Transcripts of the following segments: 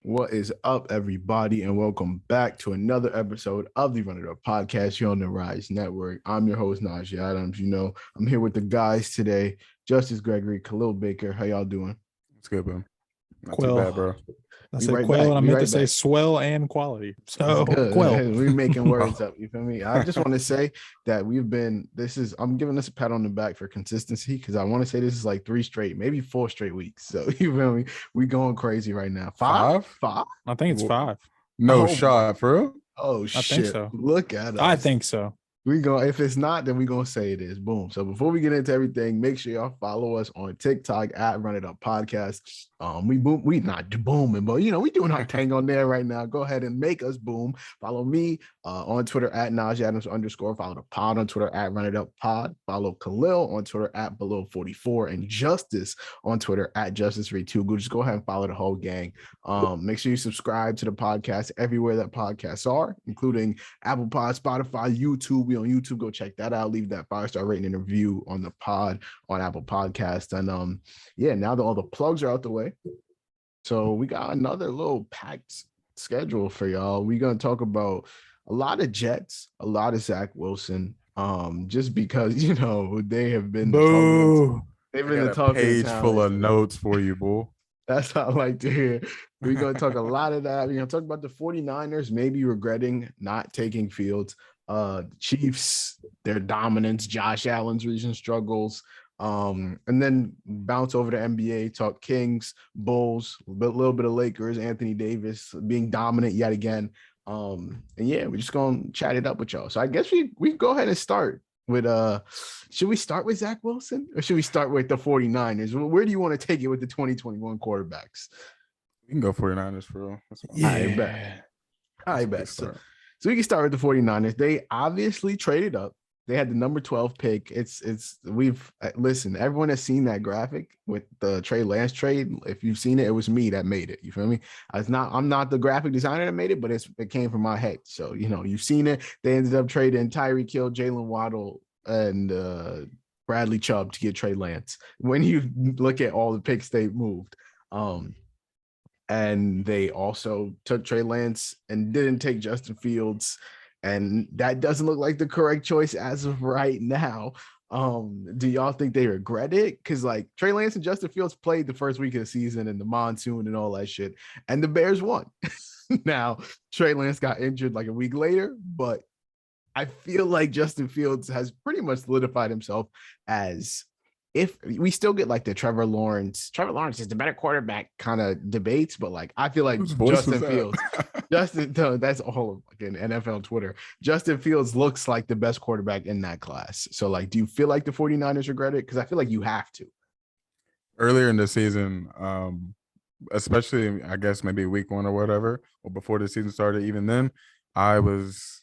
What is up, everybody, and welcome back to another episode of the Run It Up podcast here on the Rise Network. I'm your host, Najee Adams. You know, I'm here with the guys today, Justice Gregory, Khalil Baker. How y'all doing? It's good, man. Not Quell. too bad, bro. I We said right quell, back. and I We meant right to say back. swell and quality. That's So good. quell. We're making words up. You feel me? I just want to say that I'm giving us a pat on the back for consistency because I want to say this is like 3 straight, maybe 4 straight weeks. So you feel me? We going crazy right now. Five? I think it's 5. No Oh, shot, for real? Oh, I shit. think so. Look at us. I think so. If it's not, then we're gonna say it is. Boom. So before we get into everything, make sure y'all follow us on TikTok at Run It Up Podcast. We not booming, but we doing our thing on there right now. Go ahead and make us boom. Follow me on Twitter at Najee Adams _. Follow the pod on Twitter at Run It Up Pod. Follow Khalil on Twitter at Below44 and Justice on Twitter at Justice32. Just go ahead and follow the whole gang. Make sure you subscribe to the podcast everywhere that podcasts are, including Apple Pod, Spotify, YouTube. We on YouTube. Go check that out. Leave that 5-star rating and review on the pod on Apple Podcasts. And now that all the plugs are out the way, so we got another little packed schedule for y'all. We're gonna talk about a lot of Jets, a lot of Zach Wilson. Just because they have been Boo. they've I been got the a talking page full of talent. notes for you, bull. That's what I like to hear. We're going to talk a lot of that. We're going to talk about the 49ers maybe regretting not taking Fields. Chiefs, their dominance, Josh Allen's recent struggles. And then bounce over to NBA, talk Kings, Bulls, a little bit of Lakers, Anthony Davis being dominant yet again. And yeah, we're just going to chat it up with y'all. So I guess we go ahead and start with should we start with Zach Wilson or should we start with the 49ers? Where do you want to take it with the 2021 quarterbacks? We can go 49ers for real. I bet. So we can start with the 49ers. They obviously traded up. They had the number 12 pick. Listen, everyone has seen that graphic with the Trey Lance trade. If you've seen it, it was me that made it. You feel me? I'm not the graphic designer that made it, but it came from my head. So, you've seen it. They ended up trading Tyreek Hill, Jalen Waddle, and Bradley Chubb to get Trey Lance. When you look at all the picks they moved, and they also took Trey Lance and didn't take Justin Fields. And that doesn't look like the correct choice as of right now. Do y'all think they regret it? Because like Trey Lance and Justin Fields played the first week of the season in the monsoon and all that shit, and the Bears won. Now Trey Lance got injured like a week later, but I feel like Justin Fields has pretty much solidified himself as, if we still get like the Trevor Lawrence is the better quarterback kind of debates, but like I feel like Justin Fields, that's all again NFL Twitter. Justin Fields looks like the best quarterback in that class. So like, do you feel like the 49ers regret it? Because I feel like you have to. Earlier in the season, especially I guess maybe week 1 or whatever, or before the season started, even then, I was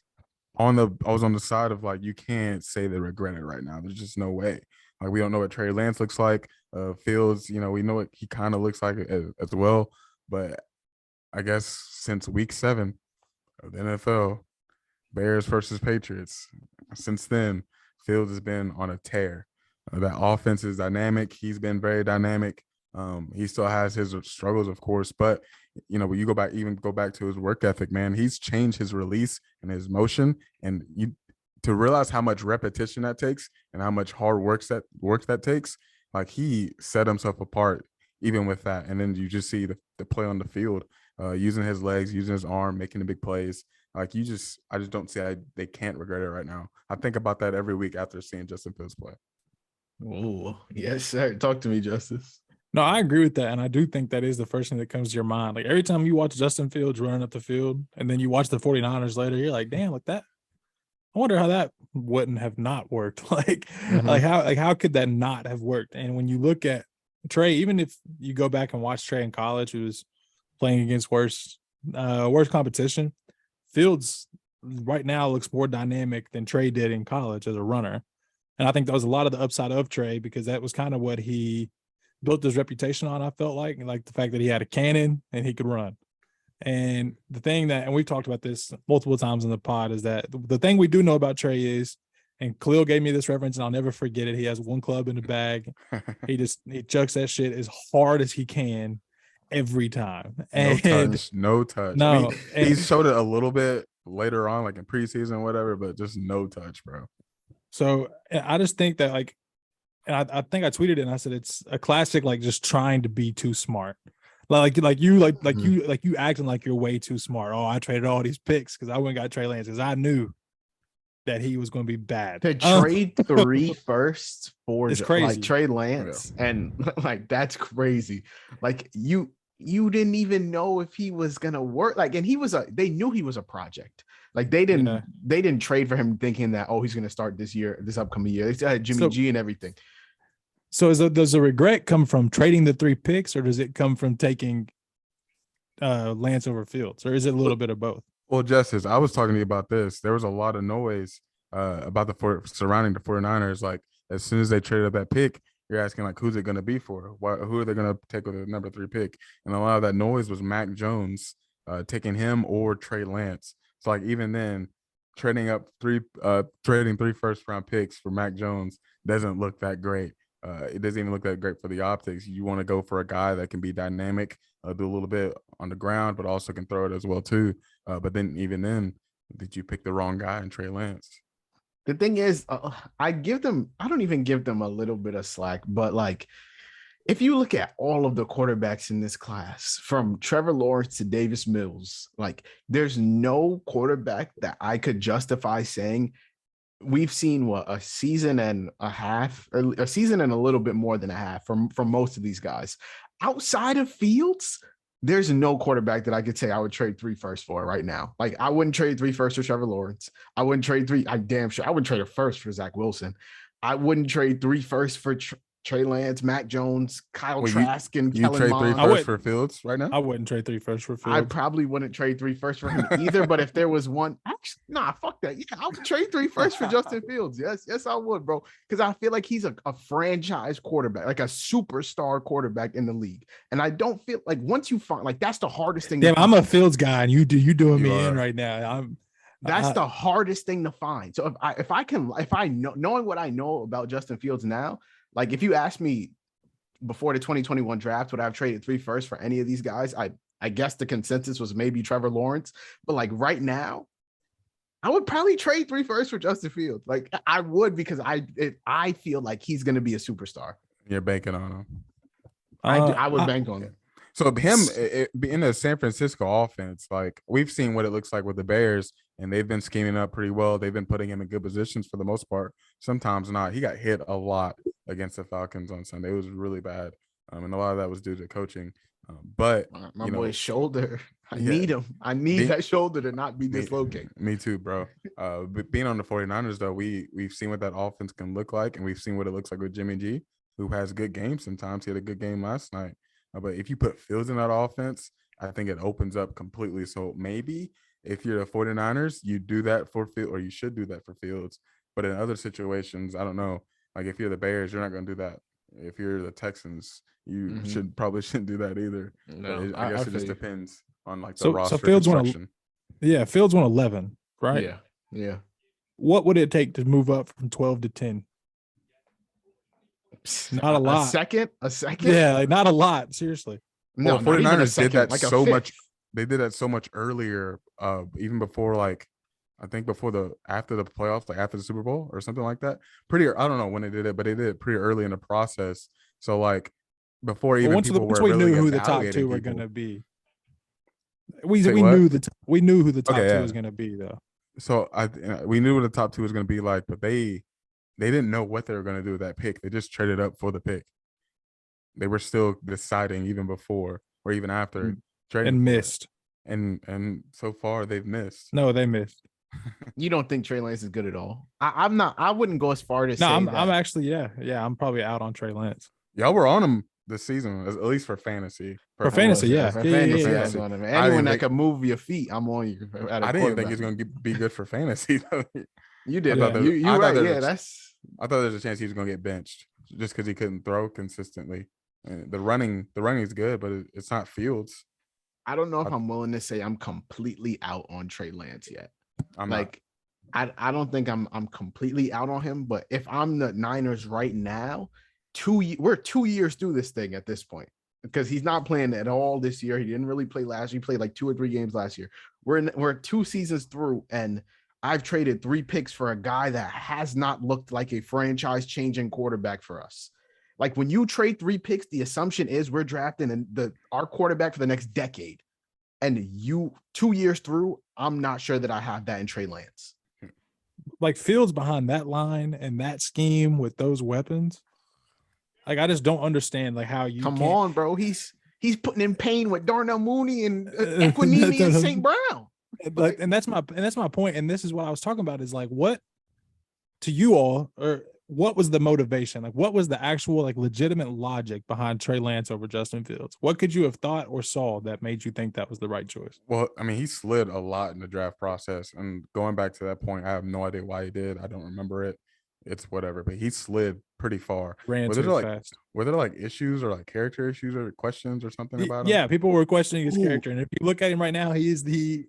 on the side of like, you can't say they regret it right now. There's just no way. Like, we don't know what Trey Lance looks like. Fields, we know what he kind of looks like as well. But I guess since week 7 of the NFL, Bears versus Patriots, since then, Fields has been on a tear. That offense is dynamic. He's been very dynamic. He still has his struggles, of course, but when you go back to his work ethic, man, he's changed his release and his motion, and to realize how much repetition that takes and how much hard work that takes, like, he set himself apart even with that. And then you just see the play on the field, using his legs, using his arm, making the big plays. Like, I just don't see how they can't regret it right now. I think about that every week after seeing Justin Fields play. Oh, yes, sir. Talk to me, Justice. No, I agree with that. And I do think that is the first thing that comes to your mind. Like, every time you watch Justin Fields running up the field and then you watch the 49ers later, you're like, damn, like that. I wonder how that wouldn't have not worked. Like how could that not have worked? And when you look at Trey, even if you go back and watch Trey in college, who was playing against worse competition, Fields right now looks more dynamic than Trey did in college as a runner. And I think that was a lot of the upside of Trey, because that was kind of what he built his reputation on, I felt like the fact that he had a cannon and he could run. And the thing that, and we've talked about this multiple times in the pod, is that the thing we do know about Trey is, and Khalil gave me this reference and I'll never forget it, he has one club in the bag. He chucks that shit as hard as he can. every time. No And touch, no touch. I no, mean, he showed it a little bit later on, like in preseason or whatever, but just no touch, bro. so I just think that like, and I think I tweeted it and I said it's a classic, like just trying to be too smart. You acting like you're way too smart. Oh, I traded all these picks because I went and got Trey Lance because I knew that he was going to be bad. To trade 3 firsts for It's crazy. like Trey Lance, and like that's crazy. Like you didn't even know if he was gonna work. Like, and they knew he was a project. Like they didn't trade for him thinking that he's gonna start this upcoming year. They still had Jimmy G and everything. So does the regret come from trading the 3 picks, or does it come from taking Lance over Fields, or is it a little bit of both? Well, Justice, I was talking to you about this. There was a lot of noise about surrounding the 49ers. Like, as soon as they traded up that pick, you're asking, like, who's it going to be for? Who are they going to take with the number 3 pick? And a lot of that noise was Mac Jones taking him or Trey Lance. So, like, even then, trading 3 first-round picks for Mac Jones doesn't look that great. It doesn't even look that great for the optics. You want to go for a guy that can be dynamic, do a little bit on the ground, but also can throw it as well, too. But then even then, did you pick the wrong guy in Trey Lance? The thing is, I don't even give them a little bit of slack, but like, if you look at all of the quarterbacks in this class, from Trevor Lawrence to Davis Mills, like there's no quarterback that I could justify saying we've seen a season and a half, or a season and a little bit more than a half from most of these guys. Outside of Fields, there's no quarterback that I could say I would trade 3 firsts for right now. Like, I wouldn't trade 3 firsts for Trevor Lawrence. I wouldn't trade 3. I wouldn't trade a first for Zach Wilson. I wouldn't trade 3 firsts for Trey Lance, Mac Jones, Kyle Trask, and you Kellen trade Mond. 3 firsts for Fields right now? I wouldn't trade 3 firsts for Fields. I probably wouldn't trade 3 firsts for him either. But if there was one, actually, nah, fuck that. Yeah, I would trade 3 firsts for Justin Fields. Yes, I would, bro. Because I feel like he's a franchise quarterback, like a superstar quarterback in the league. And I don't feel like once you find, like, that's the hardest thing. Damn, I'm a Fields guy, and you doing me in right now. That's the hardest thing to find. So knowing what I know about Justin Fields now, like if you ask me before the 2021 draft, would I have traded 3 firsts for any of these guys? I guess the consensus was maybe Trevor Lawrence, but like right now, I would probably trade 3 firsts for Justin Fields. Like I would, because I feel like he's going to be a superstar. You're banking on him. I would bank on him. So him in the San Francisco offense, like we've seen what it looks like with the Bears, and they've been scheming up pretty well. They've been putting him in good positions for the most part. Sometimes not. He got hit a lot against the Falcons on Sunday. It was really bad, and a lot of that was due to coaching. But my boy's shoulder, I need him. I need that shoulder to not be dislocated. Me too, bro. But being on the 49ers, though, we've seen what that offense can look like, and we've seen what it looks like with Jimmy G, who has good games sometimes. He had a good game last night. But if you put Fields in that offense, I think it opens up completely. So maybe if you're the 49ers, you do that for Fields, or you should do that for Fields. But in other situations, I don't know. Like if you're the Bears, you're not going to do that. If you're the Texans, you shouldn't do that either. No, I guess it just depends on like the roster Fields construction. Fields won 11, right? Yeah. What would it take to move up from 12 to 10? Not a lot. A second? Yeah, like not a lot. Seriously. No, 49ers did that like so much. They did that so much earlier, even before, like, I think after the playoffs, like after the Super Bowl or something like that. I don't know when they did it, but they did it pretty early in the process. So like before even once we knew who the top 2 were going to be. We knew who the top 2 was going to be, though. So we knew what the top 2 was going to be like, but they didn't know what they were going to do with that pick. They just traded up for the pick. They were still deciding even before or even after trading and missed. And so far they've missed. No, they missed. You don't think Trey Lance is good at all? I'm not. I wouldn't go as far to say. I'm actually I'm probably out on Trey Lance. Y'all were on him this season, at least for fantasy. For fantasy, yeah. Anyone that can move your feet, I'm on you. I didn't think he's going to be good for fantasy, though. You did. You're right. I thought there was a chance he was going to get benched just because he couldn't throw consistently. And the running is good, but it's not Fields. I don't know if I'm willing to say I'm completely out on Trey Lance yet. I don't think I'm completely out on him, but if I'm the Niners right now, we're 2 years through this thing at this point. because he's not playing at all this year. He didn't really play last year. He played like 2 or 3 games last year. We're 2 seasons through, and I've traded 3 picks for a guy that has not looked like a franchise changing quarterback for us. Like when you trade 3 picks, the assumption is we're drafting our quarterback for the next decade. And 2 years through, I'm not sure that I have that in Trey Lance. Like Fields behind that line and that scheme with those weapons. Like I just don't understand like how you come on, bro. He's putting in pain with Darnell Mooney and Equinemi and St. Brown. Like, and that's my point. And this is what I was talking about is like what to you all, or what was the motivation? Like what was the actual like legitimate logic behind Trey Lance over Justin Fields? What could you have thought or saw that made you think that was the right choice? Well, I mean, he slid a lot in the draft process. And going back to that point, I have no idea why he did. I don't remember it. It's whatever, but he slid pretty far. Ran Were too there fast. were there like issues or like character issues or questions or something about him? Yeah, people were questioning his character. And if you look at him right now, he is the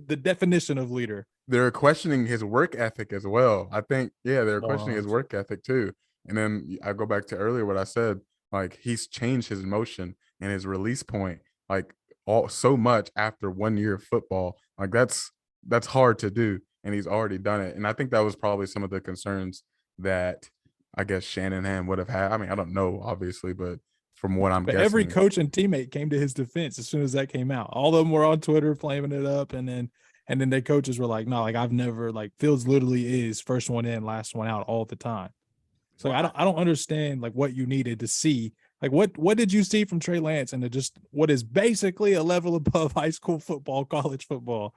definition of leader. They're questioning his work ethic as well. I think, yeah, they're questioning his work ethic too. And then I go back to earlier what I said, like he's changed his motion and his release point like all so much after 1 year of football. Like that's hard to do, and he's already done it. And I think that was probably some of the concerns that I guess Shanahan would have had. I mean, I don't know, obviously, but from what I'm guessing, every coach and teammate came to his defense as soon as that came out. All of them were on Twitter flaming it up, and then their coaches were like, "No, like I've never like Fields literally is first one in, last one out all the time." So wow. I don't understand like what you needed to see. Like what did you see from Trey Lance and just what is basically a level above high school football, college football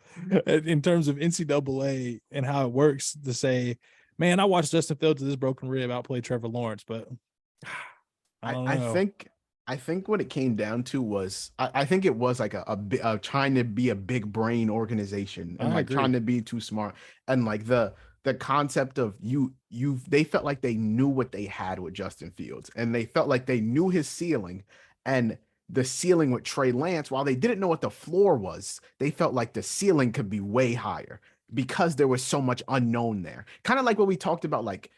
in terms of NCAA and how it works to say, man, I watched Justin Fields with this broken rib outplay Trevor Lawrence, but I don't know. I think what it came down to was I think it was like a trying to be a big brain organization and like trying to be too smart, and like the concept of they felt like they knew what they had with Justin Fields, and they felt like they knew his ceiling, and the ceiling with Trey Lance, while they didn't know what the floor was, they felt like the ceiling could be way higher because there was so much unknown there. Kind of like what we talked about, like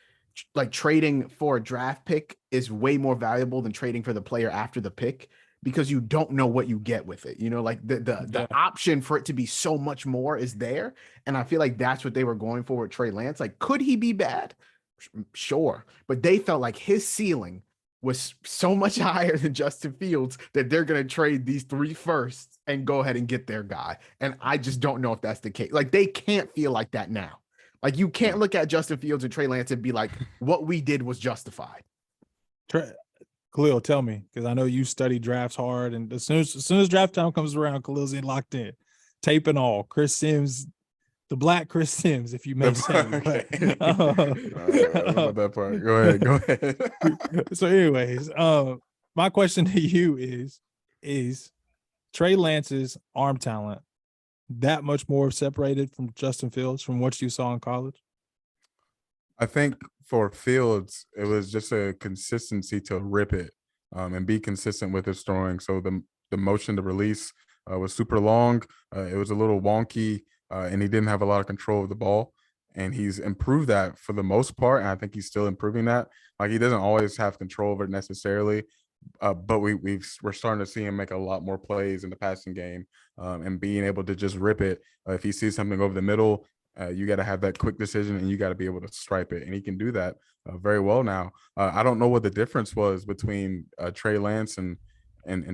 trading for a draft pick is way more valuable than trading for the player after the pick, because you don't know what you get with it. You know, like the option for it to be so much more is there. And I feel like that's what they were going for with Trey Lance. Like, could he be bad? Sure. But they felt like his ceiling was so much higher than Justin Fields that they're going to trade these 3 firsts and go ahead and get their guy. And I just don't know if that's the case. Like, they can't feel like that now. Like, you can't look at Justin Fields and Trey Lance and be like, what we did was justified. Khalil, tell me, because I know you study drafts hard, and as soon as draft time comes around, Khalil's in locked in, tape and all. Chris Sims, the black Chris Sims, if you may say. Okay. About that part. Go ahead. So, anyways, my question to you is Trey Lance's arm talent that much more separated from Justin Fields from what you saw in college? I think for Fields, it was just a consistency to rip it and be consistent with his throwing. So the motion to release was super long. It was a little wonky, and he didn't have a lot of control of the ball. And he's improved that for the most part, and I think he's still improving that. Like, he doesn't always have control of it necessarily, but we're starting to see him make a lot more plays in the passing game, and being able to just rip it. If he sees something over the middle, you got to have that quick decision, and you got to be able to stripe it, and he can do that very well now. I don't know what the difference was between Trey Lance and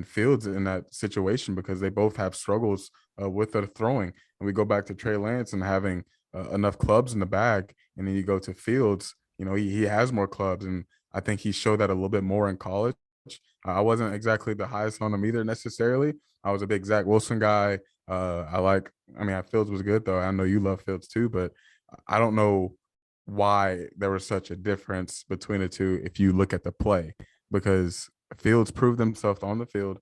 Fields in that situation, because they both have struggles with their throwing. And we go back to Trey Lance and having enough clubs in the bag, and then you go to Fields. You know, he has more clubs, and I think he showed that a little bit more in college. I wasn't exactly the highest on him either necessarily. I was a big Zach Wilson guy. Fields was good, though. I know you love Fields too, but I don't know why there was such a difference between the two if you look at the play, because Fields proved himself on the field,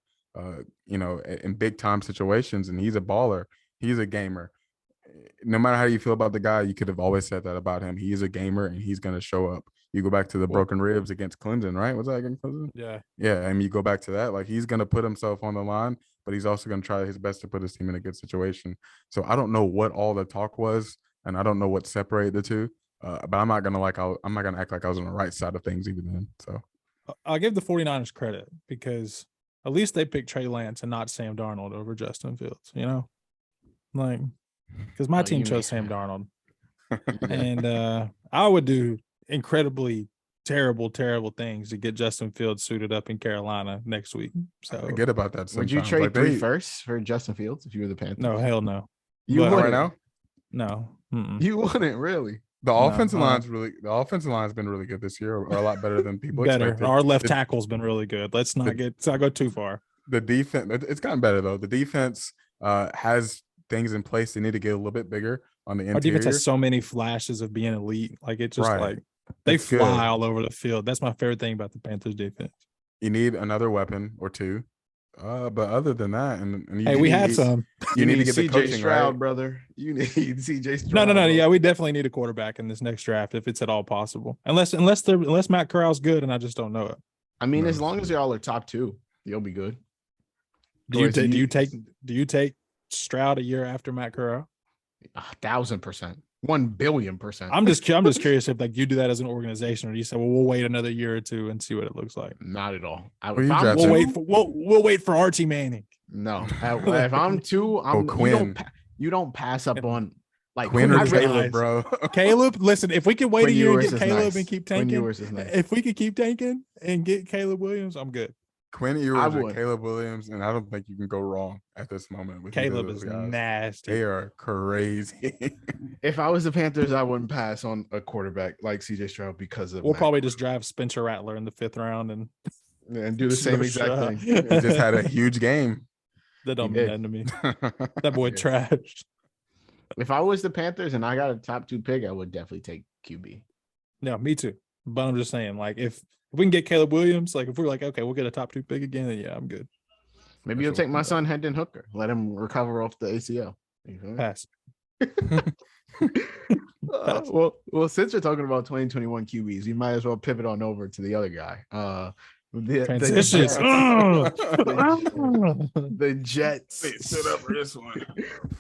in big time situations, and he's a baller. He's a gamer. No matter how you feel about the guy, you could have always said that about him. He's a gamer, and he's going to show up. You go back to the broken ribs against Clemson, right? Was that against Clemson? Yeah. Yeah. I mean, you go back to that. Like, he's going to put himself on the line, but he's also going to try his best to put his team in a good situation. So I don't know what all the talk was, and I don't know what separated the two. But I'm not going to act like I was on the right side of things even then. So I'll give the 49ers credit, because at least they picked Trey Lance and not Sam Darnold over Justin Fields, you know? Like, because my team chose Sam Darnold. And I would do incredibly terrible things to get Justin Fields suited up in Carolina next week. So I forget about that sometimes. Would you trade 3 firsts for Justin Fields if you were the Panthers? No, hell no. You But- wouldn't. right now? No. Mm-mm. You wouldn't really. The No, offensive line's been really good this year, or a lot better than people expected. Our left tackle's been really good. Let's not go too far. The defense, it's gotten better though. The defense has things in place. They need to get a little bit bigger on the interior. Our defense has so many flashes of being elite. Like it just Right. like they That's fly good. all over the field. That's my favorite thing about the Panthers defense. You need another weapon or two. But other than that, and you Hey, we had some. You need to get the CJ coaching Stroud, right. brother. You need CJ Stroud. No. Yeah, we definitely need a quarterback in this next draft if it's at all possible. Unless Matt Corral's good, and I just don't know it. I mean, No. as long as y'all are top 2, you'll be good. Do you take Stroud a year after Matt Corral? 1,000%, 1,000,000,000%. I'm just curious if like you do that as an organization, or you say, well, we'll wait another year or two and see what it looks like. Not at all. Who you drafting? We'll wait for Archie Manning. No, if I'm 2, Quinn. You don't pass up on like Quinn or I really- Caleb, bro. Caleb, listen, if we can wait Quinn a year and Ewers get is Caleb nice. and keep Quinn tanking, Ewers is nice. if we could keep tanking and get Caleb Williams, I'm good. Quinn I Ewers or would. Caleb Williams, and I don't think you can go wrong at this moment with either of Caleb those is guys. nasty. They are crazy. If I was the Panthers, I wouldn't pass on a quarterback like CJ Stroud because of We'll Matt probably just draft Spencer Rattler in the 5th round, and and do the same exact thing. He just had a huge game. that don't He mean did. nothing to me. That boy Yeah. trash. If I was the Panthers and I got a top 2 pick, I would definitely take QB. No, me too. But I'm just saying, like, if we can get Caleb Williams, like, if we're like, okay, we'll get a top 2 pick again, then yeah, I'm good. Maybe you'll take my son Hendon Hooker. Let him recover off the ACL. You feel me? Pass. Well, since we're talking about 2021 QBs, you might as well pivot on over to the other guy. Transitions. The Jets. Wait, sit up for this one.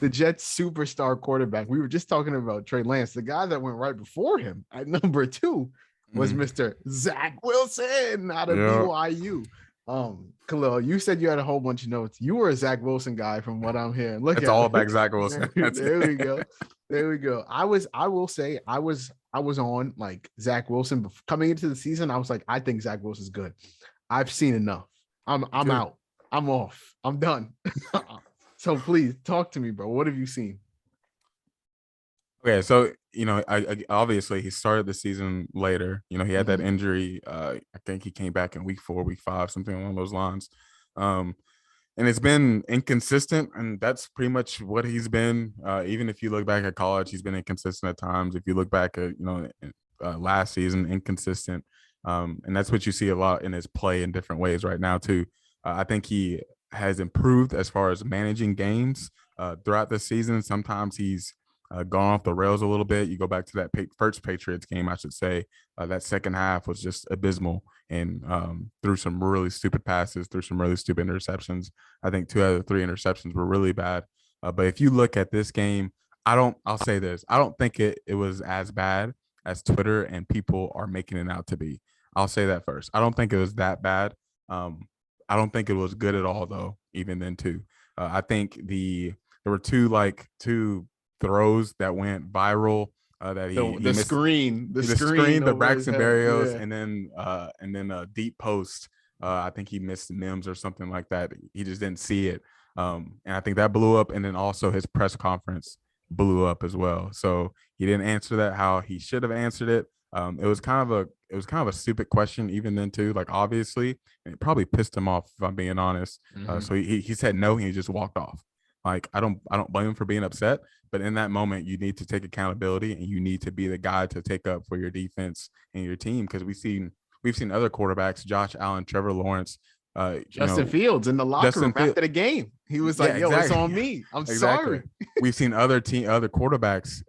The Jets superstar quarterback. We were just talking about Trey Lance. The guy that went right before him at number 2 was Mr. Zach Wilson out of BYU. Khalil, you said you had a whole bunch of notes. You were a Zach Wilson guy from what I'm hearing. Look, It's at all it. about Zach Wilson. There we go. There we go. I will say I was on like Zach Wilson coming into the season. I was like, I think Zach Wilson's good. I've seen enough. I'm out. I'm off. I'm done. So please talk to me, bro. What have you seen? Okay, so I obviously he started the season later. He had that injury. I think he came back in week 4, week 5, something along those lines. And it's been inconsistent, and that's pretty much what he's been. Even if you look back at college, he's been inconsistent at times. If you look back at last season, inconsistent, and that's what you see a lot in his play in different ways right now too. I think he has improved as far as managing games throughout the season. Sometimes he's gone off the rails a little bit. You go back to that first Patriots game, I should say. That second half was just abysmal, and threw some really stupid passes, threw some really stupid interceptions. I think 2 out of the 3 interceptions were really bad. But if you look at this game, I'll say this. I don't think it was as bad as Twitter and people are making it out to be. I'll say that first. I don't think it was that bad. I don't think it was good at all, though, even then, too. I think there were two throws that went viral that he missed. The Braxton Berrios, and then a deep post. I think he missed Mims or something like that. He just didn't see it, and I think that blew up. And then also his press conference blew up as well. So he didn't answer that how he should have answered it. It was kind of a stupid question even then too. Like obviously, and it probably pissed him off if I'm being honest. So he said no, and he just walked off. Like I don't blame him for being upset, but in that moment you need to take accountability and you need to be the guy to take up for your defense and your team, because we've seen other quarterbacks, Josh Allen, Trevor Lawrence, Justin Fields in the locker room after the game. He was like, "Yo, it's on me. I'm sorry." We've seen other quarterbacks,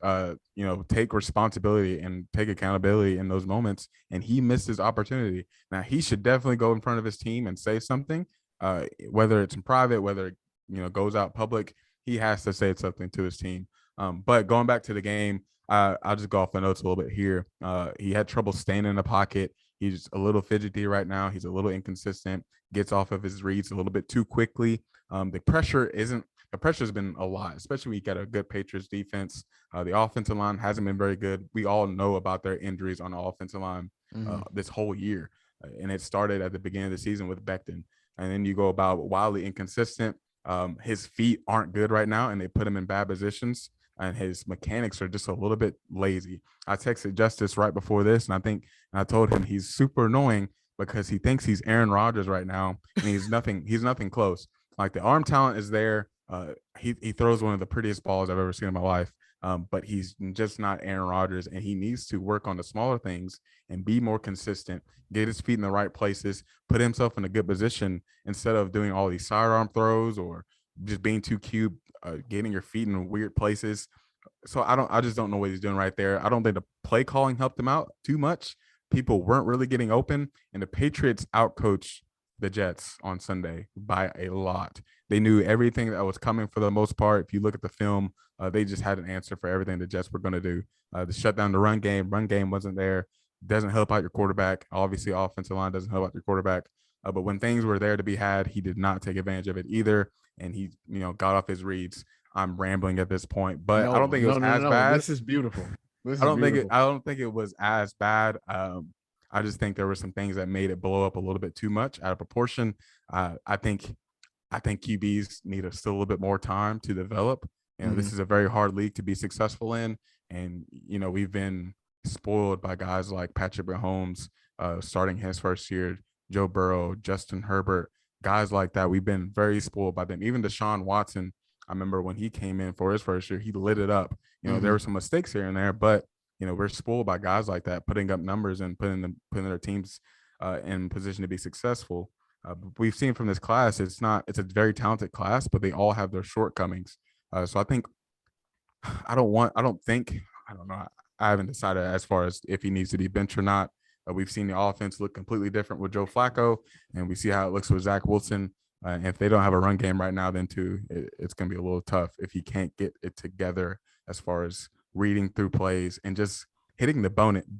take responsibility and take accountability in those moments, and he missed his opportunity. Now he should definitely go in front of his team and say something, whether it's in private, whether goes out public. He has to say something to his team. But going back to the game, I'll just go off the notes a little bit here. He had trouble staying in the pocket. He's a little fidgety right now. He's a little inconsistent, gets off of his reads a little bit too quickly. The pressure's been a lot, especially when you got a good Patriots defense. The offensive line hasn't been very good. We all know about their injuries on the offensive line this whole year. And it started at the beginning of the season with Becton. And then you go about wildly inconsistent. His feet aren't good right now, and they put him in bad positions. And his mechanics are just a little bit lazy. I texted Justice right before this, and I told him he's super annoying because he thinks he's Aaron Rodgers right now, and he's nothing close. Like the arm talent is there. He throws one of the prettiest balls I've ever seen in my life. But he's just not Aaron Rodgers, and he needs to work on the smaller things and be more consistent, get his feet in the right places, put himself in a good position instead of doing all these sidearm throws or just being too cute, getting your feet in weird places. So I just don't know what he's doing right there. I don't think the play calling helped him out too much. People weren't really getting open, and the Patriots outcoached the Jets on Sunday by a lot. They knew everything that was coming for the most part. If you look at the film, they just had an answer for everything the Jets were going to do. The shut down the run game wasn't there. Doesn't help out your quarterback. Obviously, offensive line doesn't help out your quarterback. But when things were there to be had, he did not take advantage of it either. And he, got off his reads. I'm rambling at this point, but I don't think it was as bad. This is beautiful. I don't think it was as bad. I just think there were some things that made it blow up a little bit too much out of proportion. I think QBs need still a little bit more time to develop. This is a very hard league to be successful in, and we've been spoiled by guys like Patrick Mahomes starting his first year, Joe Burrow, Justin Herbert, guys like that. We've been very spoiled by them. Even Deshaun Watson, I remember when he came in for his first year, he lit it up. There were some mistakes here and there, but we're spoiled by guys like that, putting up numbers and putting their teams in position to be successungs'We've seen from this class, it's a very talented class, but they all have their shortcomings. So I think I don't know. I haven't decided as far as if he needs to be benched or not. We've seen the offense look completely different with Joe Flacco, and we see how it looks with Zach Wilson. And if they don't have a run game right now, then too, it's going to be a little tough if he can't get it together as far as reading through plays and just hitting the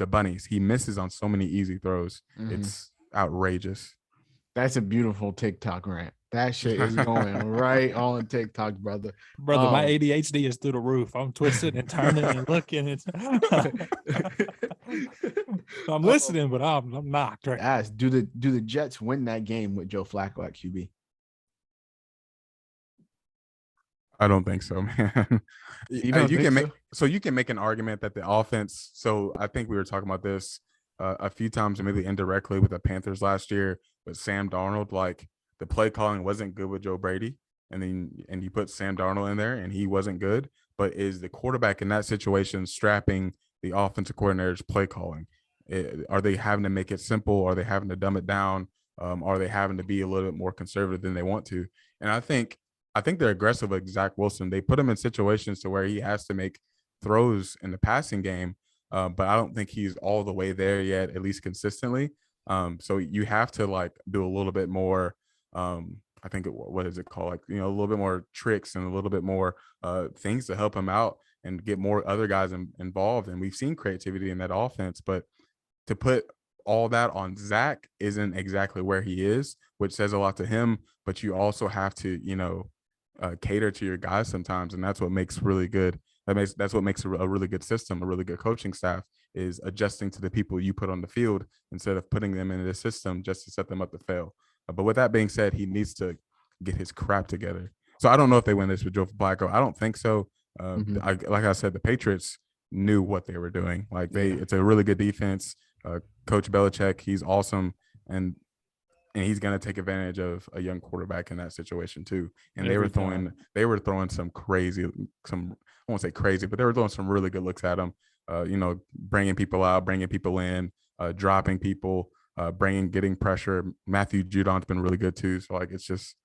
bunnies. He misses on so many easy throws. It's outrageous. That's a beautiful TikTok rant. That shit is going right on TikTok, brother. My ADHD is through the roof. I'm twisting and turning and looking. I'm listening, but I'm knocked. Right? Ask, do the Jets win that game with Joe Flacco at QB? I don't think so, man. You can make an argument that the offense. So I think we were talking about this a few times, maybe indirectly with the Panthers last year, with Sam Darnold. Like the play calling wasn't good with Joe Brady, and you put Sam Darnold in there, and he wasn't good. But is the quarterback in that situation strapping the offensive coordinator's play calling? Are they having to make it simple? Are they having to dumb it down? Are they having to be a little bit more conservative than they want to? And I think they're aggressive with Zach Wilson. They put him in situations to where he has to make throws in the passing game, but I don't think he's all the way there yet, at least consistently. So you have to do a little bit more. I think what is it called? A little bit more tricks and a little bit more things to help him out and get more other guys involved. And we've seen creativity in that offense, but to put all that on Zach isn't exactly where he is, which says a lot to him. But you also have to, cater to your guys sometimes, and that's what makes really good. That's what makes a really good system, a really good coaching staff, is adjusting to the people you put on the field instead of putting them in the system just to set them up to fail. But with that being said, he needs to get his crap together. So I don't know if they win this with Joe Flacco. I don't think so. Like I said, the Patriots knew what they were doing. It's a really good defense. Coach Belichick, he's awesome, and he's going to take advantage of a young quarterback in that situation too. And they were throwing some crazy, I won't say crazy, but they were throwing some really good looks at him. Bringing people out, bringing people in, dropping people, getting pressure. Matthew Judon's been really good too. So it's just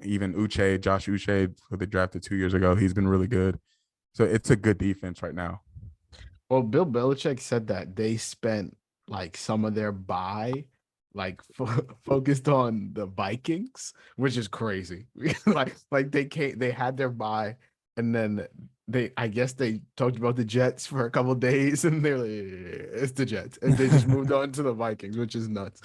even Josh Uche, who they drafted 2 years ago, he's been really good. So it's a good defense right now. Well, Bill Belichick said that they spent some of their bye focused on the Vikings, which is crazy. they had their bye, and then I guess they talked about the Jets for a couple of days, and they're like, it's the Jets, and they just moved on to the Vikings, which is nuts.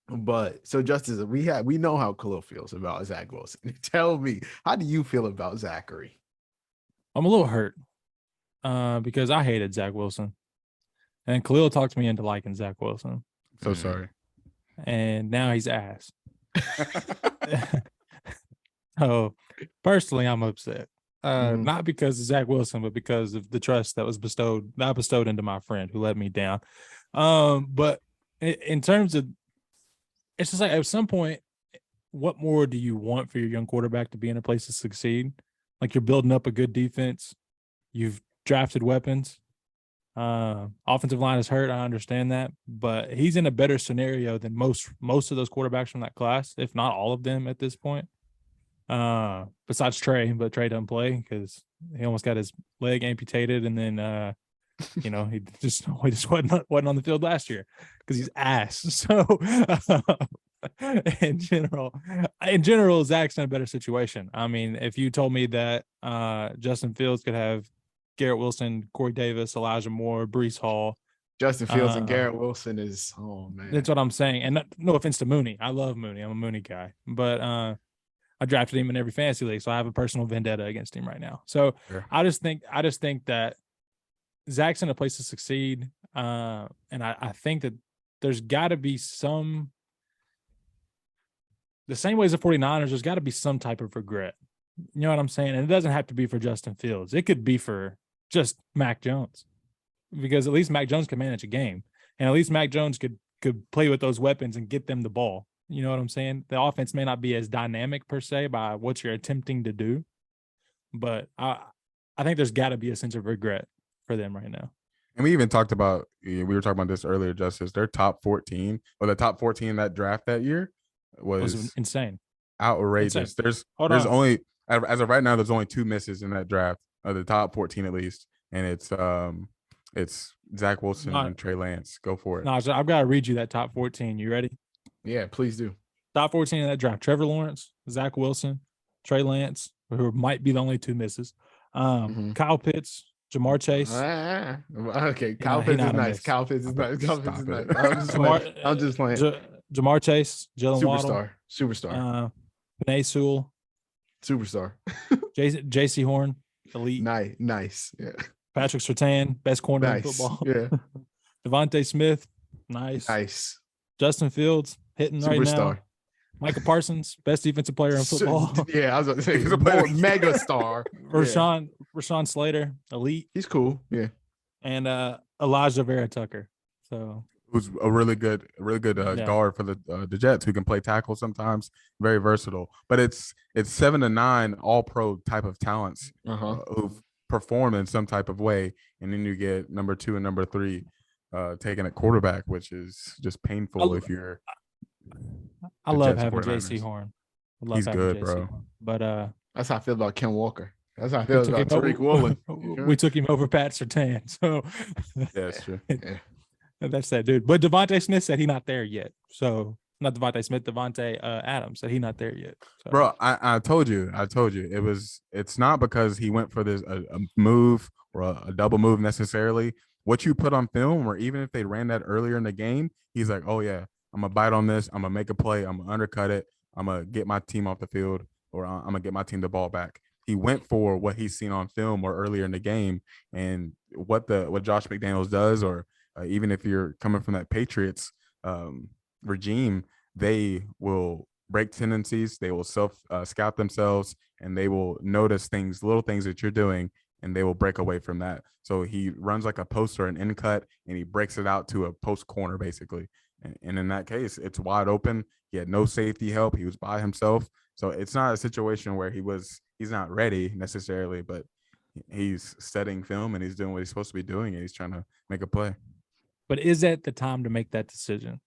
But so Justice, we know how Khalil feels about Zach Wilson. Tell me, how do you feel about Zachary? I'm a little hurt because I hated Zach Wilson, and Khalil talked me into liking Zach Wilson. So sorry. And now he's ass. So personally, I'm upset. Not because of Zach Wilson, but because of the trust that was bestowed into my friend who let me down. But in terms of, it's just like at some point, what more do you want for your young quarterback to be in a place to succeed? Like, you're building up a good defense. You've drafted weapons. Offensive line is hurt. I understand that, but he's in a better scenario than most of those quarterbacks from that class, if not all of them at this point. Besides Trey, but Trey doesn't play because he almost got his leg amputated, and then he just wasn't on the field last year because he's ass. So in general, Zach's in a better situation. I mean, if you told me that Justin Fields could have Garrett Wilson, Corey Davis, Elijah Moore, Breece Hall, Justin Fields and Garrett Wilson is, oh man, that's what I'm saying. And no offense to Mooney, I love Mooney. I'm a Mooney guy, but I drafted him in every fantasy league, so I have a personal vendetta against him right now. So sure. I just think that Zach's in a place to succeed, and I think that there's got to be the same way as the 49ers, there's got to be some type of regret. You know what I'm saying? And it doesn't have to be for Justin Fields. It could be for just Mac Jones, because at least Mac Jones can manage a game, and at least Mac Jones could play with those weapons and get them the ball. You know what I'm saying? The offense may not be as dynamic per se by what you're attempting to do, but I think there's got to be a sense of regret for them right now. And we even talked about, we were talking about this earlier, Justice, their top 14 or the top 14 in that draft that year was insane. Outrageous. Insane. There's only, as of right now, there's only 2 misses in that draft, of the top 14 at least. And it's Zach Wilson and Trey Lance. Go for it. No, I've got to read you that top 14. You ready? Yeah, please do. Top 14 in that draft: Trevor Lawrence, Zach Wilson, Trey Lance, who might be the only 2 misses. Kyle Pitts, Jamar Chase. Okay, Kyle Pitts is nice. Kyle Pitts is nice. I'm just playing. Jamar Chase, Jalen Waddle, superstar. Penei Sewell, superstar. J.C. Horn, elite. Nice. Yeah. Patrick Surtain, best corner in football. Yeah. Devontae Smith, nice. Justin Fields, hitting superstar. Right now. Michael Parsons, best defensive player in football. Yeah, I was going to say he's a mega star. Rashawn Slater, elite. He's cool. Yeah. And Elijah Vera Tucker. So who's a really good guard for the Jets, who can play tackle sometimes, very versatile. But it's 7 to 9 all pro type of talents who've performed in some type of way, and then you get number 2 and number 3 taken at quarterback, which is just painful if you're. I love having J.C. Horn. He's good, bro. But that's how I feel about Ken Walker. That's how I feel about Tariq Woolen. We took him over Pat Surtain. So yeah, that's true. That's that dude. But Devontae Smith said he's not there yet. So not Devontae Smith, Devontae Adams said he's not there yet. So. Bro, I told you. It's not because he went for this a move or a double move necessarily. What you put on film, or even if they ran that earlier in the game, he's like, oh yeah, I'm gonna bite on this. I'm gonna make a play. I'm gonna undercut it. I'm gonna get my team off the field, or I'm gonna get my team the ball back. He went for what he's seen on film or earlier in the game, and what Josh McDaniels does, or even if you're coming from that Patriots regime, they will break tendencies. They will scout themselves, and they will notice little things that you're doing, and they will break away from that. So he runs like a post or an in cut, and he breaks it out to a post corner basically. And in that case, it's wide open. He had no safety help. He was by himself. So it's not a situation where he's not ready necessarily, but he's studying film and he's doing what he's supposed to be doing, and he's trying to make a play. But is that the time to make that decision?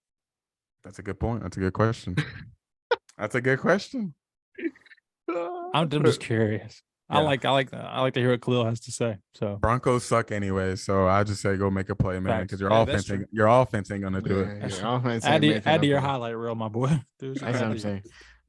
That's a good point. That's a good question. That's a good question. I'm just curious. Yeah. I like to hear what Khalil has to say. So Broncos suck anyway, so I just say go make a play, man, because your offense ain't gonna do it. Add to your highlight reel, my boy. That's what I'm saying.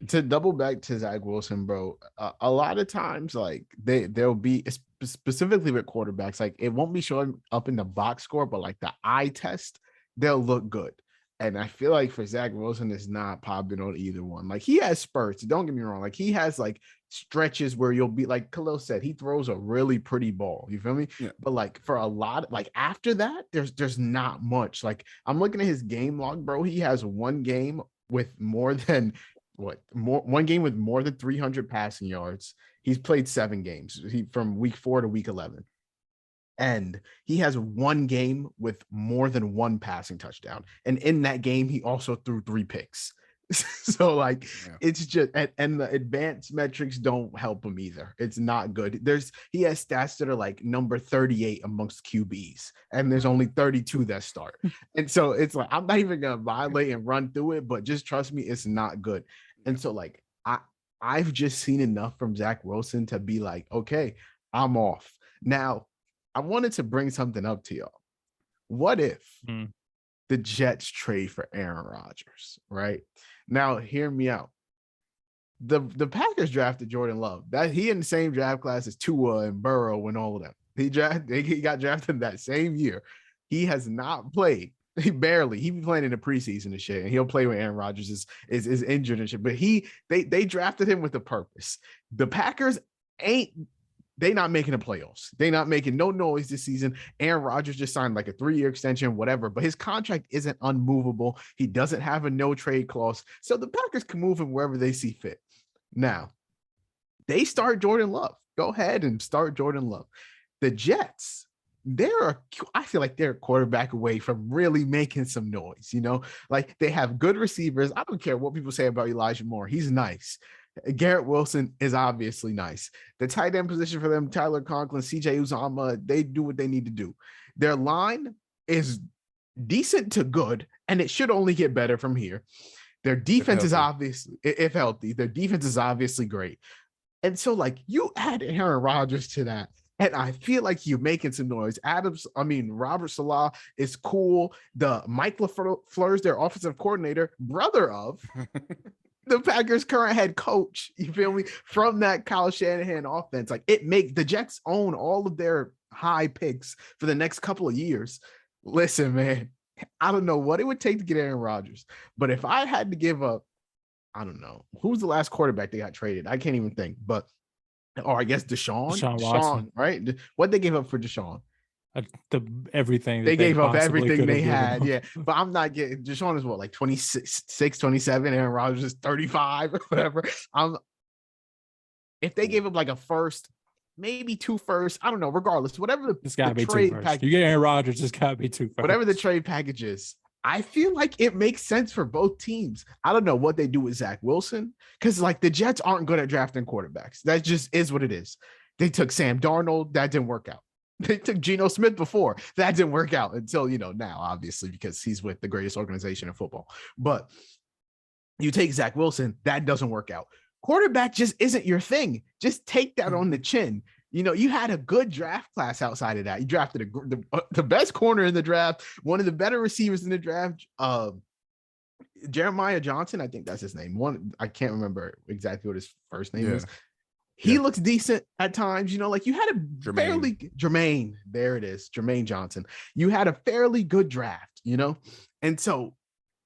To double back to Zach Wilson, bro, a lot of times, like they'll be specifically with quarterbacks, like it won't be showing up in the box score, but like the eye test, they'll look good. And I feel like for Zach Wilson, it's not popping on either one. Like he has spurts, don't get me wrong. Like he has like stretches where you'll be like Khalil said, he throws a really pretty ball. You feel me? Yeah. But like for a lot, like after that, there's not much. Like I'm looking at his game log, bro. He has one game with more than one game with more than 300 passing yards. He's played 7 games. He from week 4 to week 11. And he has one game with more than one passing touchdown. And in that game, he also threw 3 picks. So like it's just and the advanced metrics don't help him either. It's not good. He has stats that are like number 38 amongst QBs, and there's only 32 that start. And so it's like I'm not even gonna violate and run through it, but just trust me, it's not good. And so like I've just seen enough from Zach Wilson to be like, okay, I'm off. Now, I wanted to bring something up to y'all. What if the Jets trade for Aaron Rodgers, right? Now, hear me out. The Packers drafted Jordan Love. That he in the same draft class as Tua and Burrow and all of them. He got drafted that same year. He has not played. He be playing in the preseason and shit, and he'll play when Aaron Rodgers is injured and shit. But they drafted him with a purpose. The Packers they not making the playoffs. They not making no noise this season. Aaron Rodgers just signed like a 3-year extension, whatever, but his contract isn't unmovable. He doesn't have a no trade clause. So the Packers can move him wherever they see fit. Now, they start Jordan Love. Go ahead and start Jordan Love. The Jets, I feel like they're a quarterback away from really making some noise, like they have good receivers. I don't care what people say about Elijah Moore. He's nice. Garrett Wilson is obviously nice. The tight end position for them, Tyler Conklin, CJ Uzomah, they do what they need to do. Their line is decent to good, and it should only get better from here. Their defense is obviously, if healthy, their defense is obviously great. And so, like, you add Aaron Rodgers to that, and I feel like you're making some noise. Robert Salah is cool. The Mike LaFleur's their offensive coordinator, brother of the Packers' current head coach, you feel me? From that Kyle Shanahan offense, like the Jets own all of their high picks for the next couple of years. Listen, man, I don't know what it would take to get Aaron Rodgers, but if I had to give up, I don't know who's the last quarterback they got traded. I can't even think, I guess Deshaun Watson, right? What they gave up for Deshaun? Everything they gave up everything they had. Yeah, but I'm not getting Deshaun is what, like 26, 27. Aaron Rodgers is 35 or whatever. If they gave up like a first, maybe 2 firsts, I don't know. Regardless, whatever it's gotta be trade package. You get Aaron Rodgers, it's gotta be 2 firsts. Whatever the trade package is, I feel like it makes sense for both teams. I don't know what they do with Zach Wilson, because like the Jets aren't good at drafting quarterbacks. That just is what it is. They took Sam Darnold, that didn't work out. They took Geno Smith before. That didn't work out until, now, obviously, because he's with the greatest organization in football. But you take Zach Wilson, that doesn't work out. Quarterback just isn't your thing. Just take that on the chin. You had a good draft class outside of that. You drafted the best corner in the draft, one of the better receivers in the draft, Jeremiah Johnson. I think that's his name. I can't remember exactly what his first name is. He looks decent at times, like you had a Jermaine, there it is, Jermaine Johnson. You had a fairly good draft, and so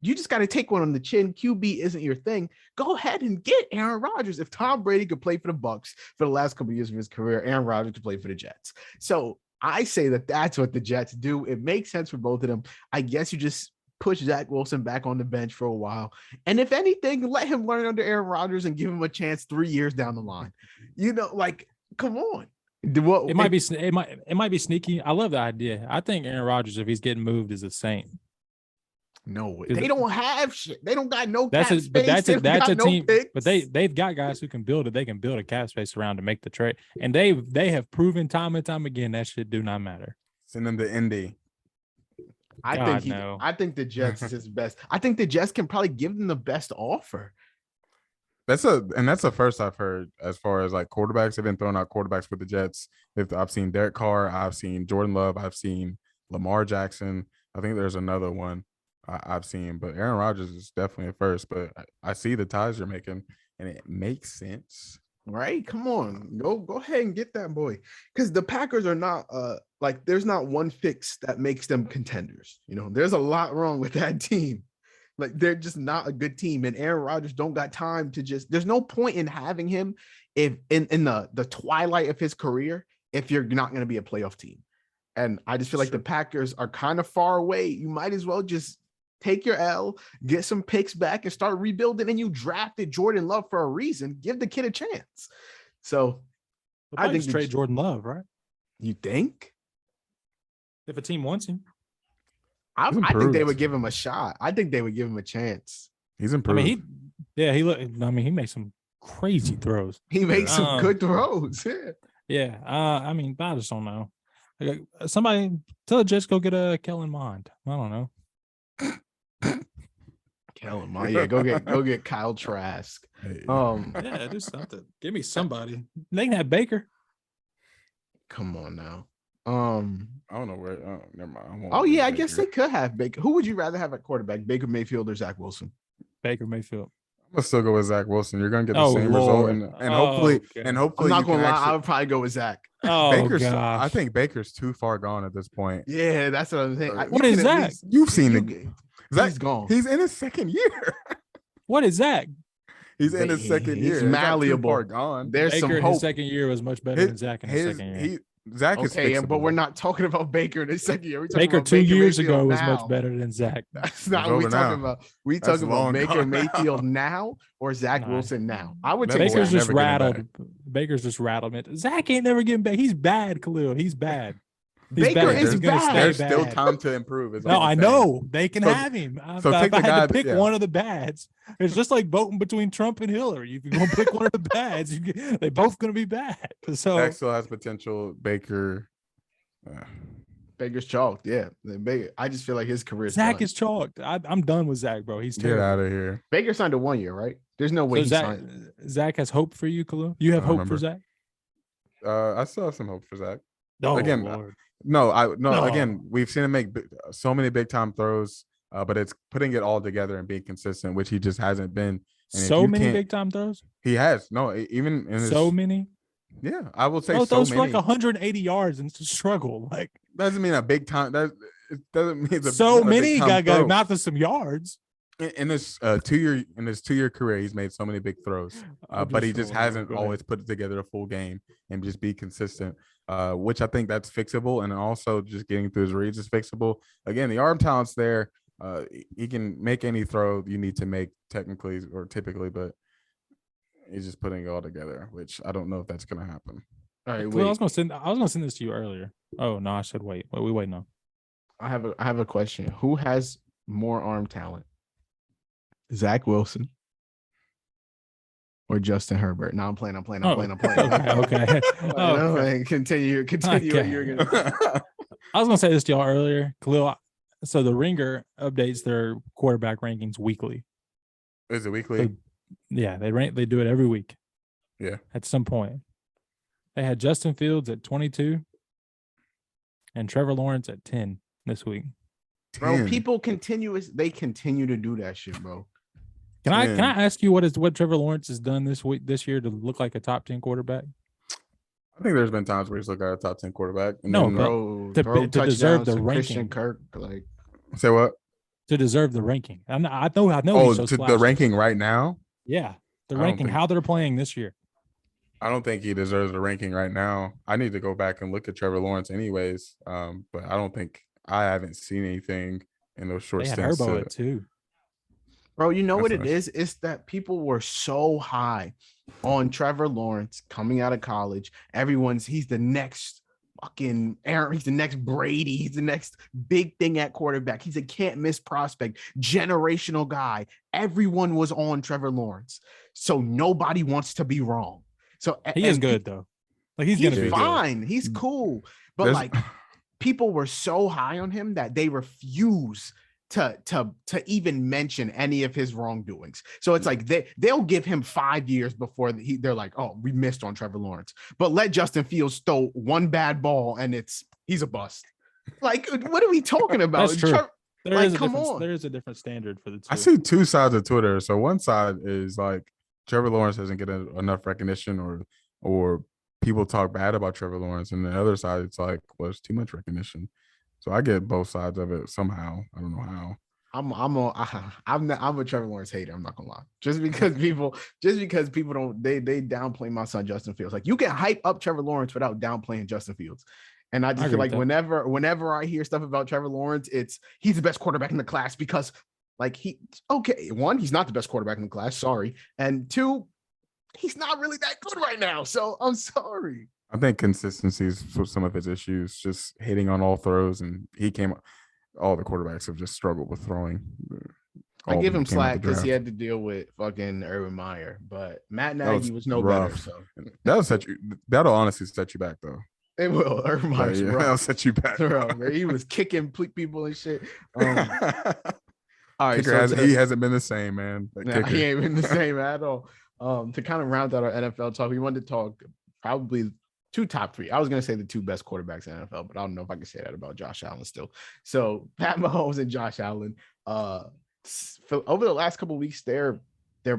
you just got to take one on the chin. QB isn't your thing. Go ahead and get Aaron Rodgers. If Tom Brady could play for the Bucks for the last couple of years of his career, Aaron Rodgers could play for the Jets. So I say that's what the Jets do. It makes sense for both of them. I guess you just push Zach Wilson back on the bench for a while. And if anything, let him learn under Aaron Rodgers and give him a chance 3 years down the line. Like, come on. It might be sneaky. I love the idea. I think Aaron Rodgers, if he's getting moved, is a Saint. No, they don't have shit. They don't got no cap space. But that's a team. Picks. But they've got guys who can build it. They can build a cap space around to make the trade. And they have proven time and time again that shit do not matter. Send them to Indy. I think the Jets is his best. I think the Jets can probably give them the best offer. That's the first I've heard as far as like quarterbacks. They've been throwing out quarterbacks with the Jets. I've seen Derek Carr. I've seen Jordan Love. I've seen Lamar Jackson. I think there's another one I've seen, but Aaron Rodgers is definitely a first. But I see the ties you're making. and it makes sense. Right? Come on, go ahead and get that boy. Because the Packers are not like there's not one fix that makes them contenders. You know, there's a lot wrong with that team. Like they're just not a good team, and Aaron Rodgers don't got time to just. There's no point in having him if in the twilight of his career if you're not going to be a playoff team. And I just feel like the Packers are kind of far away. You might as well just take your L, get some picks back, and start rebuilding. And you drafted Jordan Love for a reason. Give the kid a chance. So I think trade Jordan Love, right? You think? If a team wants him. I think they would give him a shot. I think they would give him a chance. He's improved. I mean, he makes some crazy throws. He makes some good throws. Yeah. I mean, I just don't know. Somebody tell the Jets go get a Kellen Mond. I don't know. Kellen Mond. Yeah, go get Kyle Trask. Yeah, do something. Give me somebody. They can have Baker. Come on now. I don't know where. Oh, never mind. I guess they could have Baker. Who would you rather have at quarterback, Baker Mayfield or Zach Wilson? Baker Mayfield. I'm gonna still go with Zach Wilson. You're gonna get the same result, and hopefully, I'm not gonna lie. I would probably go with Zach. Gosh. I think Baker's too far gone at this point. Yeah, that's what I'm saying. What is Zach? You've seen it. Zach's gone. He's in his second year. What is Zach? He's in his second year. He's malleable. Gone. There's Baker some in hope. his second year was much better than Zach in his second year. Zach is fixable. But we're not talking about Baker in his second year. Baker 2 years ago was much better than Zach. That's not what we're talking about. We talking about Baker Mayfield now or Zach Wilson now. I would take Baker's just rattled. Baker's just rattled. Zach ain't never getting back. He's bad, Khalil. He's bad. Baker is bad. There's still time to improve. No, I know they can have him. So if I had to pick one of the bads, it's just like voting between Trump and Hillary. If you're gonna pick one of the bads, they're both gonna be bad. So Zach still has potential. Baker's chalked. Yeah, Baker. I just feel like his career. Zach is chalked. I'm done with Zach, bro. He's terrible. Get out of here. Baker signed a 1 year, right? There's no way Zach has hope for you, Khalil. You have hope for Zach. I still have some hope for Zach. No, again, Lord. No. Again, we've seen him make so many big time throws, but it's putting it all together and being consistent, which he just hasn't been. And so many big time throws. He has even in so many. Yeah, I will say so throws many. For like 180 yards and to struggle. Like doesn't mean a big time. That doesn't mean it's so many. Got not to some yards. In his 2-year career, he's made so many big throws, but he just hasn't always put it together a full game and just be consistent. Which I think that's fixable, and also just getting through his reads is fixable. Again, the arm talent's there. He can make any throw you need to make technically or typically, but he's just putting it all together, which I don't know if that's gonna happen. All right, wait. I was gonna send this to you earlier. Oh no, I said wait. We wait now. I have a question. Who has more arm talent? Zach Wilson or Justin Herbert? No, I'm playing. Okay. Continue. Okay. What you're gonna. I was gonna say this to y'all earlier, Khalil. So the Ringer updates their quarterback rankings weekly. Is it weekly? Yeah, they do it every week. Yeah. At some point, they had Justin Fields at 22 and Trevor Lawrence at 10 this week. 10. Bro, people continue to do that shit, bro. Can I ask you what Trevor Lawrence has done this year to look like a top 10 quarterback? I think there's been times where he's looked at a top 10 quarterback. To deserve the ranking. Christian Kirk, like say what? To deserve the ranking. I know. Oh, to the ranking right now? Yeah, the ranking. How they're playing this year. I don't think he deserves the ranking right now. I need to go back and look at Trevor Lawrence, anyways. But I haven't seen anything in those short stints. They had Herbo too. Bro, you know what it is? It's that people were so high on Trevor Lawrence coming out of college. He's the next fucking Aaron. He's the next Brady. He's the next big thing at quarterback. He's a can't miss prospect, generational guy. Everyone was on Trevor Lawrence. So nobody wants to be wrong. So he is good though. Like he's gonna be fine. Good. He's cool. But people were so high on him that they refuse to even mention any of his wrongdoings. So it's like they'll give him 5 years before they're like, oh, we missed on Trevor Lawrence. But let Justin Fields throw one bad ball and he's a bust. Like, what are we talking about? That's true. There is a different standard for the two. I see two sides of Twitter. So one side is like Trevor Lawrence doesn't get enough recognition, or people talk bad about Trevor Lawrence, and the other side, it's like, well, it's too much recognition. So I get both sides of it somehow. I don't know how. I'm a Trevor Lawrence hater. I'm not gonna lie. Just because people don't they downplay my son Justin Fields. Like, you can hype up Trevor Lawrence without downplaying Justin Fields. And I just feel like whenever I hear stuff about Trevor Lawrence, it's he's the best quarterback in the class because, like, one, he's not the best quarterback in the class. Sorry. And two, he's not really that good right now. So I'm sorry. I think consistency is some of his issues, just hitting on all throws. And all the quarterbacks have just struggled with throwing. I give him slack because he had to deal with fucking Urban Meyer, but Matt Nagy was no better. So that'll honestly set you back, though. It will. Urban Meyer's that'll set you back. He was kicking people and shit. All right, he hasn't been the same, man. He ain't been the same at all. To kind of round out our NFL talk, we wanted to talk probably two top three. I was going to say the two best quarterbacks in the NFL, but I don't know if I can say that about Josh Allen still. So Pat Mahomes and Josh Allen, over the last couple of weeks, their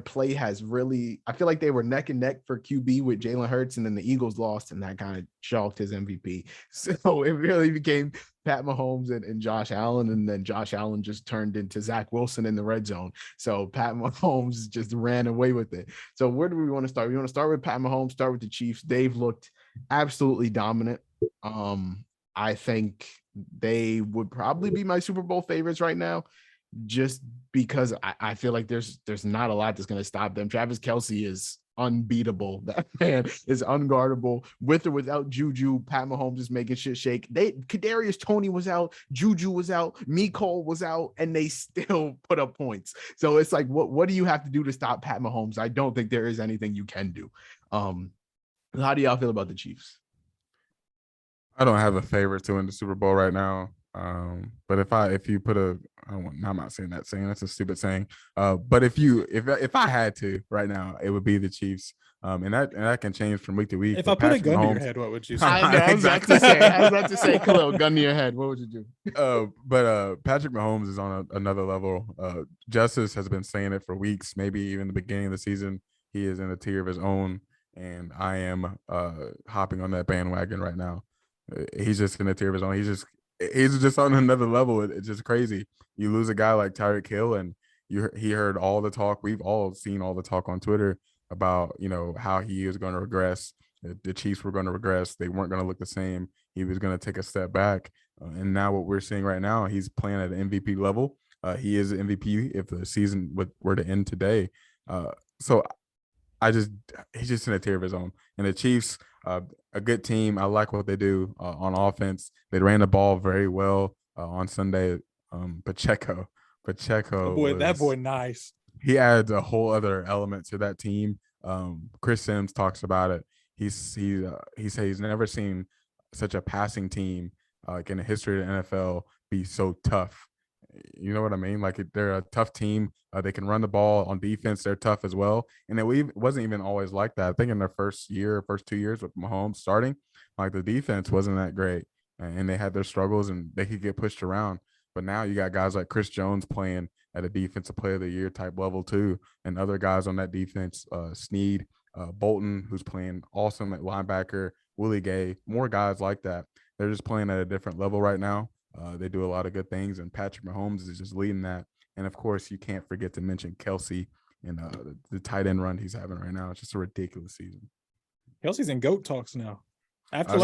play has really, I feel like they were neck and neck for QB with Jalen Hurts, and then the Eagles lost, and that kind of chalked his MVP. So it really became Pat Mahomes and Josh Allen, and then Josh Allen just turned into Zach Wilson in the red zone. So Pat Mahomes just ran away with it. So where do we want to start? We want to start with Pat Mahomes, start with the Chiefs. They've looked absolutely dominant. I think they would probably be my Super Bowl favorites right now, just because I feel like there's not a lot that's going to stop them. Travis Kelce is unbeatable. That man is unguardable with or without Juju. Pat Mahomes is making shit shake. Kadarius Toney was out, Juju was out, Mecole was out, and they still put up points. So it's like, what do you have to do to stop Pat Mahomes? I don't think there is anything you can do. How do y'all feel about the Chiefs? I don't have a favorite to win the Super Bowl right now. But if you put I'm not saying that saying, that's a stupid saying. But if I had to right now, it would be the Chiefs. And that can change from week to week. If I put a gun to your head, what would you say? I was about to say, Khalil, gun to your head. What would you do? But Patrick Mahomes is on another level. Justice has been saying it for weeks, maybe even the beginning of the season. He is in a tier of his own, and I am hopping on that bandwagon right now. He's just in a tier of his own. He's just on another level. It's just crazy. You lose a guy like Tyreek Hill, and he heard all the talk. We've all seen all the talk on Twitter about, how he is going to regress. The Chiefs were going to regress. They weren't going to look the same. He was going to take a step back. And now what we're seeing right now, he's playing at an MVP level. He is an MVP if the season were to end today. So he's just in a tier of his own. And the Chiefs, a good team. I like what they do on offense. They ran the ball very well on Sunday. Pacheco. That boy, nice. He adds a whole other element to that team. Chris Sims talks about it. He says he's never seen such a passing team like in the history of the NFL be so tough. You know what I mean? Like, they're a tough team. They can run the ball on defense. They're tough as well. And it wasn't even always like that. I think in their first 2 years with Mahomes starting, like, the defense wasn't that great. And they had their struggles and they could get pushed around. But now you got guys like Chris Jones playing at a defensive player of the year type level too. And other guys on that defense, Snead, Bolton, who's playing awesome at linebacker, Willie Gay, more guys like that. They're just playing at a different level right now. They do a lot of good things, and Patrick Mahomes is just leading that. And, of course, you can't forget to mention Kelce and the tight end run he's having right now. It's just a ridiculous season. Kelce's in GOAT talks now. After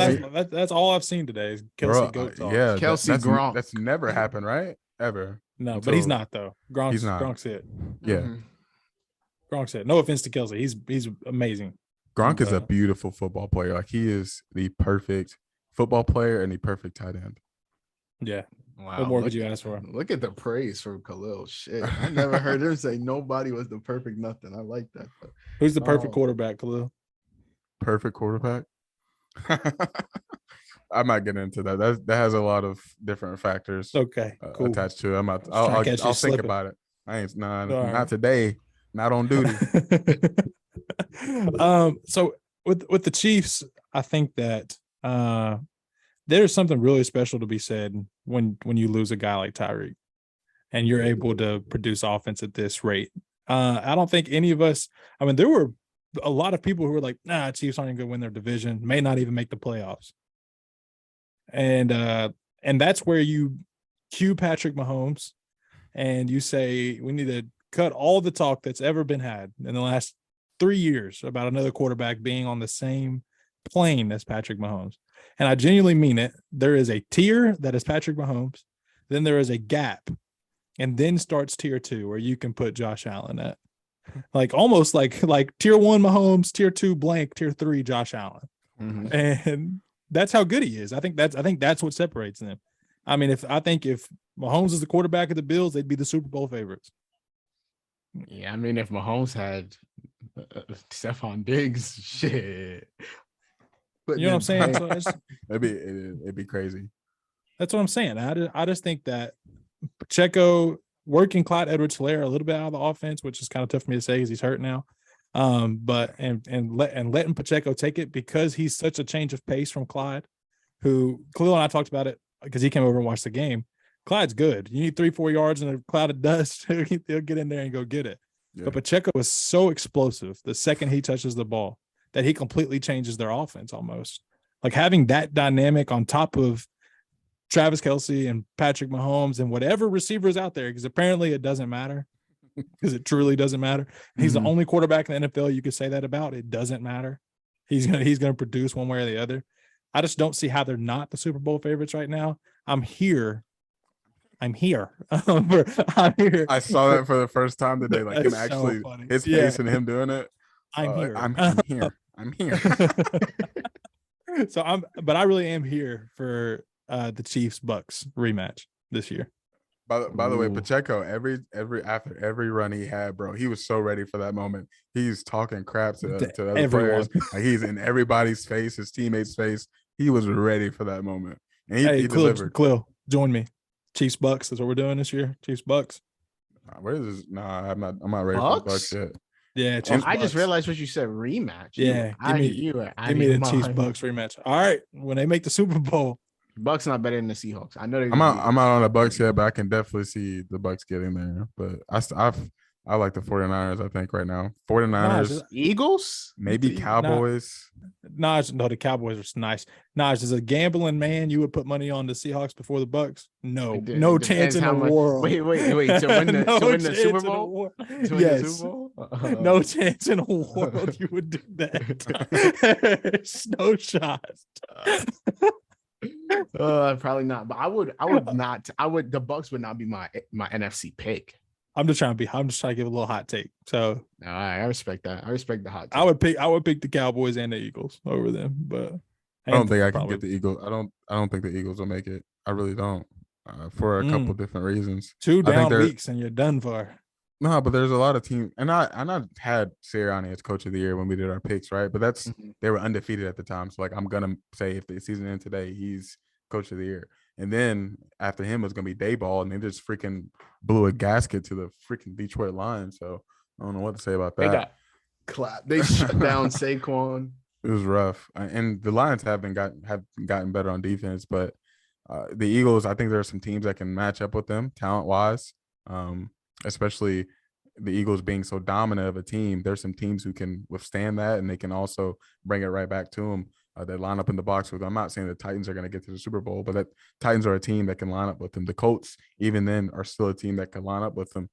that's all I've seen today is Kelce GOAT talks. Yeah, Kelce Gronk. That's never happened, right? Ever. No, but he's not, though. He's not. Gronk's it. Yeah. Mm-hmm. Gronk's it. No offense to Kelce. He's amazing. Gronk is a beautiful football player. Like, he is the perfect football player and the perfect tight end. Yeah. Wow. What more could you ask for? Look at the praise from Khalil. Shit. I never heard him say nobody was the perfect nothing. I like that. Who's the perfect quarterback, Khalil? Perfect quarterback? I might get into that. That has a lot of different factors. Okay, cool. Attached to it. I'll think about it. Not today. Not on duty. So with the Chiefs, I think that there's something really special to be said when you lose a guy like Tyreek and you're able to produce offense at this rate. I don't think any of us. I mean, there were a lot of people who were like, "Nah, Chiefs aren't going to win their division. May not even make the playoffs." And that's where you cue Patrick Mahomes and you say we need to cut all the talk that's ever been had in the last 3 years about another quarterback being on the same plane as Patrick Mahomes. And I genuinely mean it. There is a tier that is Patrick Mahomes. Then there is a gap. And then starts tier 2 where you can put Josh Allen at. Like almost like tier 1 Mahomes, tier 2 blank, tier 3 Josh Allen. Mhm. And that's how good he is. I think that's what separates them. I mean, if Mahomes is the quarterback of the Bills, they'd be the Super Bowl favorites. Yeah, I mean, if Mahomes had Stephon Diggs, shit. But You know what I'm saying? So it'd be crazy. that's what I'm saying. I just think that Pacheco working Clyde Edwards-Helaire a little bit out of the offense, which is kind of tough for me to say because he's hurt now. But letting Pacheco take it because he's such a change of pace from Clyde, who Khalil and I talked about it because he came over and watched the game. Clyde's good. You need 3-4 yards in a cloud of dust. He'll get in there and go get it. Yeah. But Pacheco is so explosive the second he touches the ball that he completely changes their offense almost. Like having that dynamic on top of Travis Kelce and Patrick Mahomes and whatever receivers out there, because apparently it doesn't matter, because it truly doesn't matter. He's the only quarterback in the NFL you could say that about. It doesn't matter. He's gonna produce one way or the other. I just don't see how they're not the Super Bowl favorites right now. I'm here. I'm here. I saw that for the first time today. Like him actually, so his face and him doing it. I'm here. I'm here. I'm here. But I really am here for the Chiefs Bucks rematch this year. By the way, Pacheco, after every run he had, bro, he was so ready for that moment. He's talking crap to other players. Like he's in everybody's face, his teammates' face. He was ready for that moment, and he delivered. Khalil, join me. Chiefs Bucks. That's what we're doing this year. Chiefs Bucks. Where is this? Nah, I'm not ready for the Bucks yet. Yeah, Chiefs I just realized what you said. Rematch. Yeah, give me the Chiefs Bucks rematch. All right, when they make the Super Bowl. Bucks not better than the Seahawks. I know they're. I'm not on the Bucks yet, but I can definitely see the Bucks getting there. But I like the 49ers, I think, right now. 49ers. Eagles? Maybe Cowboys. No, the Cowboys are nice. Naj, as a gambling man, you would put money on the Seahawks before the Bucks? No. No chance in the world. Wait. To win the Super Bowl? Yes. No chance in the world you would do that. No shot. Probably not. But I would not. The Bucks would not be my NFC pick. I'm just trying to give a little hot take. So I respect that. I respect the hot take. I would pick the Cowboys and the Eagles over them, but I don't think I can get the Eagles. I don't think the Eagles will make it. I really don't. For a couple different reasons. 2 down weeks and you're done for. No, but there's a lot of teams, and I had Sirianni as coach of the year when we did our picks, right? But they were undefeated at the time, so like I'm gonna say if the season ends today, he's coach of the year. And then after him was going to be Dayball, and they just freaking blew a gasket to the freaking Detroit Lions. So I don't know what to say about that. They got clapped. They shut down Saquon. It was rough, and the Lions have gotten better on defense, but the Eagles, I think there are some teams that can match up with them talent wise, especially the Eagles being so dominant of a team. There's some teams who can withstand that, and they can also bring it right back to them. They line up in the box with them. I'm not saying the Titans are going to get to the Super Bowl, but that Titans are a team that can line up with them. The Colts, even then, are still a team that can line up with them.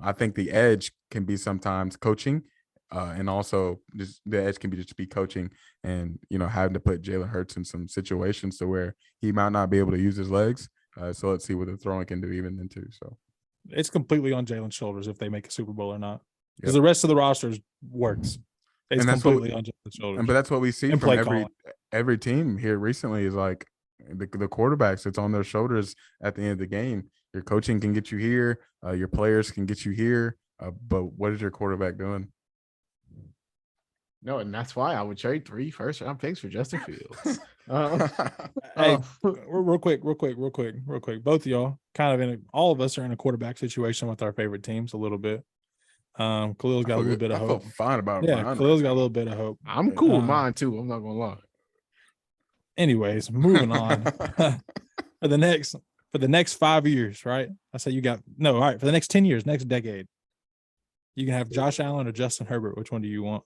I think the edge can be sometimes coaching, and also just the edge can be coaching and, having to put Jalen Hurts in some situations to where he might not be able to use his legs. So let's see what the throwing can do even then too. So it's completely on Jalen's shoulders if they make a Super Bowl or not, because the rest of the rosters works. It's completely on Jalen's shoulders. But that's what we see from every team here recently is like the quarterbacks. It's on their shoulders at the end of the game. Your coaching can get you here. Your players can get you here. But what is your quarterback doing? No, and that's why I would trade 3 first-round picks for Justin Fields. Hey, real quick. Both of y'all all of us are in a quarterback situation with our favorite teams a little bit. Khalil's got a little bit of hope. I feel fine about it. Yeah, Khalil's got a little bit of hope. I'm cool with mine too. I'm not gonna lie. Anyways, moving on. For the next 5 years, right? I say all right, for the next 10 years, next decade, You can have Josh Allen or Justin Herbert. Which one do you want?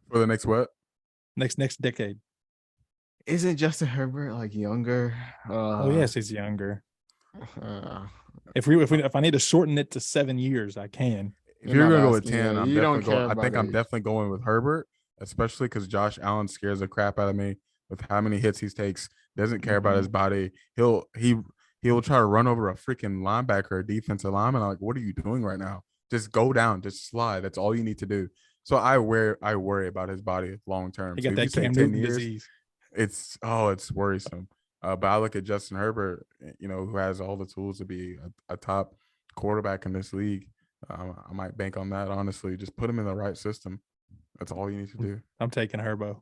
For the next what? Next decade. Isn't Justin Herbert like younger? Oh yes, he's younger. Uh, If I need to shorten it to 7 years, I can. If you're not gonna go with asking, 10, yeah, I'm you don't definitely going. care I think about I'm age. definitely going with Herbert, especially because Josh Allen scares the crap out of me with how many hits he takes. Doesn't care about his body. He'll try to run over a freaking linebacker or defensive lineman. I'm like, what are you doing right now? Just go down, just slide. That's all you need to do. So I worry about his body long term. He So got if you that say Cam 10 Newton years, disease. it's worrisome. But I look at Justin Herbert, who has all the tools to be a top quarterback in this league. I might bank on that, honestly. Just put him in the right system. That's all you need to do. I'm taking Herbo.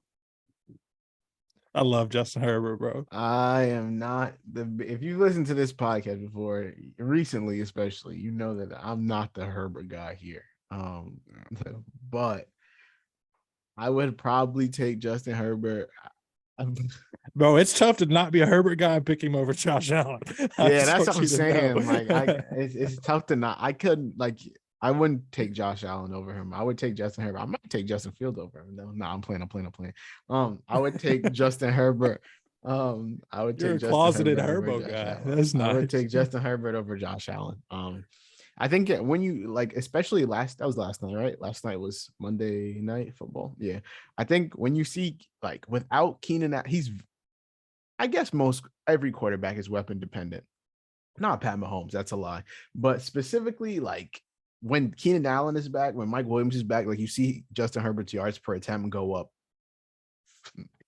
I love Justin Herbert, bro. I am not if you listened to this podcast before, recently especially, you know that I'm not the Herbert guy here. But I would probably take Justin Herbert. Bro, it's tough to not be a Herbert guy and pick him over Josh Allen. Yeah, that's what I'm saying. Like, it's tough to not. I wouldn't take Josh Allen over him. I would take Justin Herbert. I might take Justin Fields over him. No, I'm playing. I would take Justin Herbert. I would You're take a Justin closeted Herbert over Herbo Josh guy. Allen. That's I would nice. take Justin Herbert over Josh Allen. I think when you especially that was last night, right? Last night was Monday Night Football. Yeah, I think when you see without Keenan, I guess every quarterback is weapon dependent. Not Pat Mahomes, that's a lie. But specifically, when Keenan Allen is back, when Mike Williams is back, you see Justin Herbert's yards per attempt go up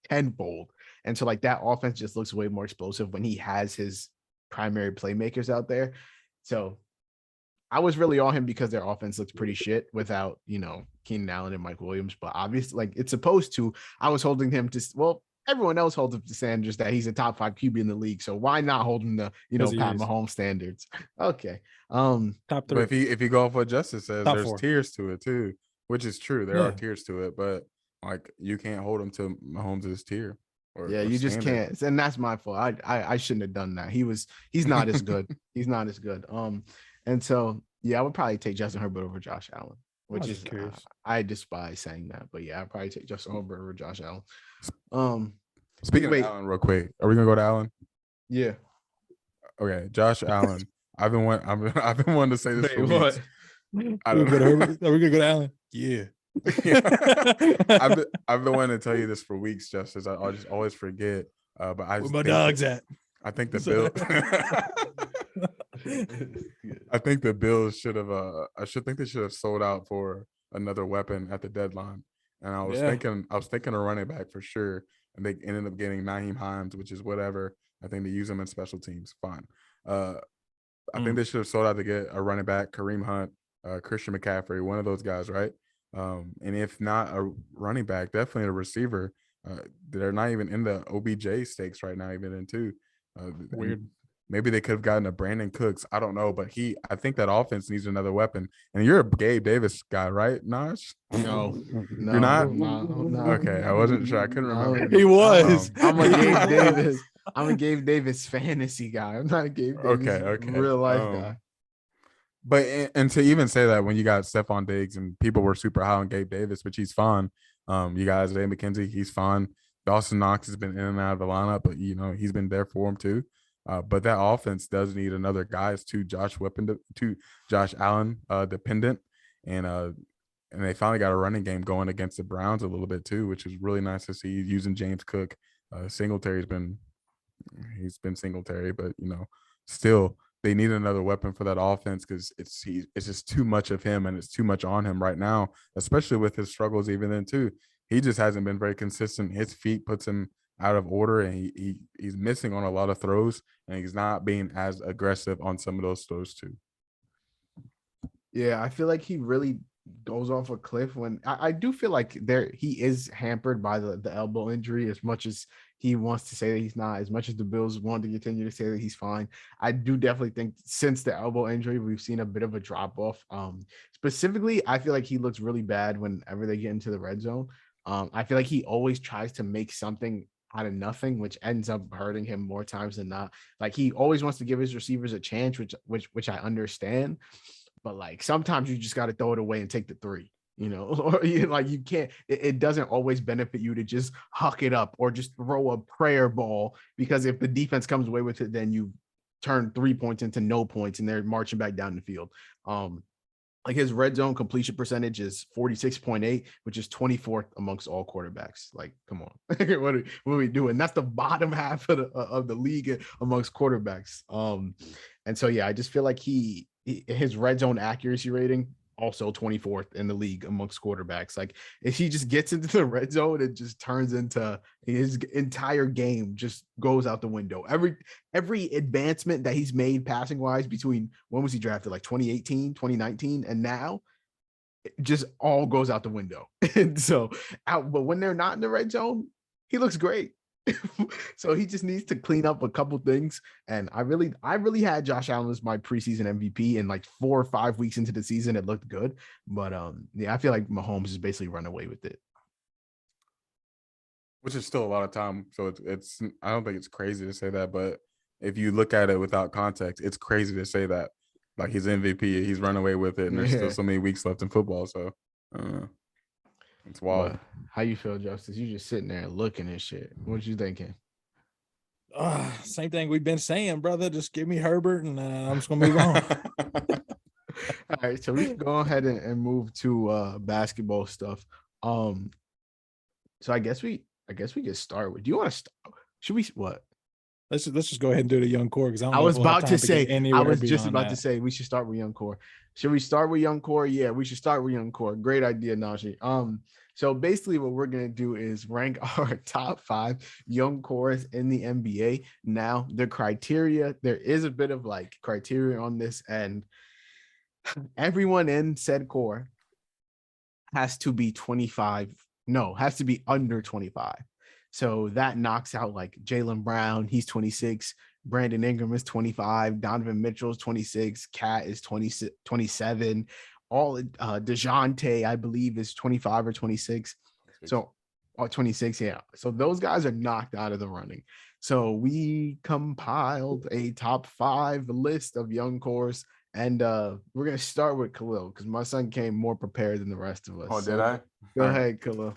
tenfold. And so that offense just looks way more explosive when he has his primary playmakers out there. So I was really on him because their offense looked pretty shit without, Keenan Allen and Mike Williams. But obviously, it's supposed to. I was holding him to, everyone else holds up to standards that he's a top 5 QB in the league. So why not hold him to, Pat Mahomes standards? Okay. Top 3. But if you go off what Justice says, Top there's 4. tiers to it too, which is true. There are tiers to it, but you can't hold him to Mahomes' tier. You just can't. And that's my fault. I shouldn't have done that. He's not as good. He's not as good. And so, I would probably take Justin Herbert over Josh Allen, which is I despise saying that, but I'd probably take Justin Herbert over Josh Allen. Speaking of Allen, real quick, are we gonna go to Allen? Yeah. Okay, Josh Allen. I've been wanting to say this for weeks. Are we gonna go to Allen? Yeah. I've been wanting to tell you this for weeks, Justice. I just always forget. But where my dogs at? I think the Bill. I think the Bills should have. They should have sold out for another weapon at the deadline. And I was thinking a running back for sure. And they ended up getting Nyheim Hines, which is whatever. I think they use him in special teams. Fine. I think they should have sold out to get a running back, Kareem Hunt, Christian McCaffrey, one of those guys, right? And if not a running back, definitely a receiver. They're not even in the OBJ stakes right now, even in two. Weird. Maybe they could have gotten a Brandon Cooks. I don't know, but I think that offense needs another weapon. And you're a Gabe Davis guy, right, Nash? No, you're not. No. Okay, I wasn't sure. I couldn't remember. He was. I'm a Gabe Davis. I'm a Gabe Davis fantasy guy. I'm not a Gabe Davis real life guy. But and to even say that when you got Stephon Diggs and people were super high on Gabe Davis, which he's fine. You guys, Isaiah McKenzie, he's fine. Dawson Knox has been in and out of the lineup, but he's been there for him too. But that offense does need another guy. It's too Josh Allen dependent, and they finally got a running game going against the Browns a little bit too, which is really nice to see. Using James Cook, Singletary's been Singletary, but still they need another weapon for that offense because it's just too much of him and it's too much on him right now, especially with his struggles. Even then too, he just hasn't been very consistent. His feet puts him out of order, and he's missing on a lot of throws, and he's not being as aggressive on some of those throws too. Yeah, I feel like he really goes off a cliff when I do feel like he is hampered by the elbow injury as much as he wants to say that he's not, as much as the Bills want to continue to say that he's fine. I do definitely think since the elbow injury, we've seen a bit of a drop off. Specifically, I feel like he looks really bad whenever they get into the red zone. I feel like he always tries to make something out of nothing, which ends up hurting him more times than not. Like he always wants to give his receivers a chance, which I understand. but like sometimes you just got to throw it away and take the three. Or you can't. It doesn't always benefit you to just huck it up or just throw a prayer ball, because if the defense comes away with it, then you turn 3 points into no points and they're marching back down the field. Like his red zone completion percentage is 46.8, which is 24th amongst all quarterbacks. Like, come on, what are we doing? That's the bottom half of the league amongst quarterbacks. And so yeah, I just feel like his red zone accuracy rating also 24th in the league amongst quarterbacks. Like if he just gets into the red zone, it just turns into his entire game just goes out the window. Every advancement that he's made passing wise between when was he drafted, like 2018, 2019, and now, it just all goes out the window. And so but when they're not in the red zone, he looks great. So he just needs to clean up a couple things. And I really had Josh Allen as my preseason MVP, and like 4 or 5 weeks into the season, it looked good. But yeah, I feel like Mahomes has basically run away with it. Which is still a lot of time. So it's I don't think it's crazy to say that, but if you look at it without context, it's crazy to say that. Like he's MVP, he's run away with it, and there's still so many weeks left in football. So it's wild. What? How you feel, Justice? You just sitting there looking at shit. What you thinking? Same thing we've been saying, brother. Just give me Herbert, and I'm just gonna move on. All right, so we can go ahead and move to basketball stuff. So I guess we can start with. Do you want to start? Should we what? Let's just go ahead and do the young core, because I was about to say we should start with young core. Should we start with young core? Yeah, we should start with young core. Great idea, Najee. So basically what we're gonna do is rank our top 5 young cores in the NBA. Now, the criteria, there is a bit of like criteria on this, and everyone in said core has to be under 25. So that knocks out like Jaylen Brown, he's 26. Brandon Ingram is 25. Donovan Mitchell is 26. Cat is 27. All DeJounte, I believe, is 25 or 26. So 26, yeah. So those guys are knocked out of the running. So we compiled a top 5 list of young cores, and we're gonna start with Khalil, because my son came more prepared than the rest of us. Oh, did I? Go ahead, Khalil.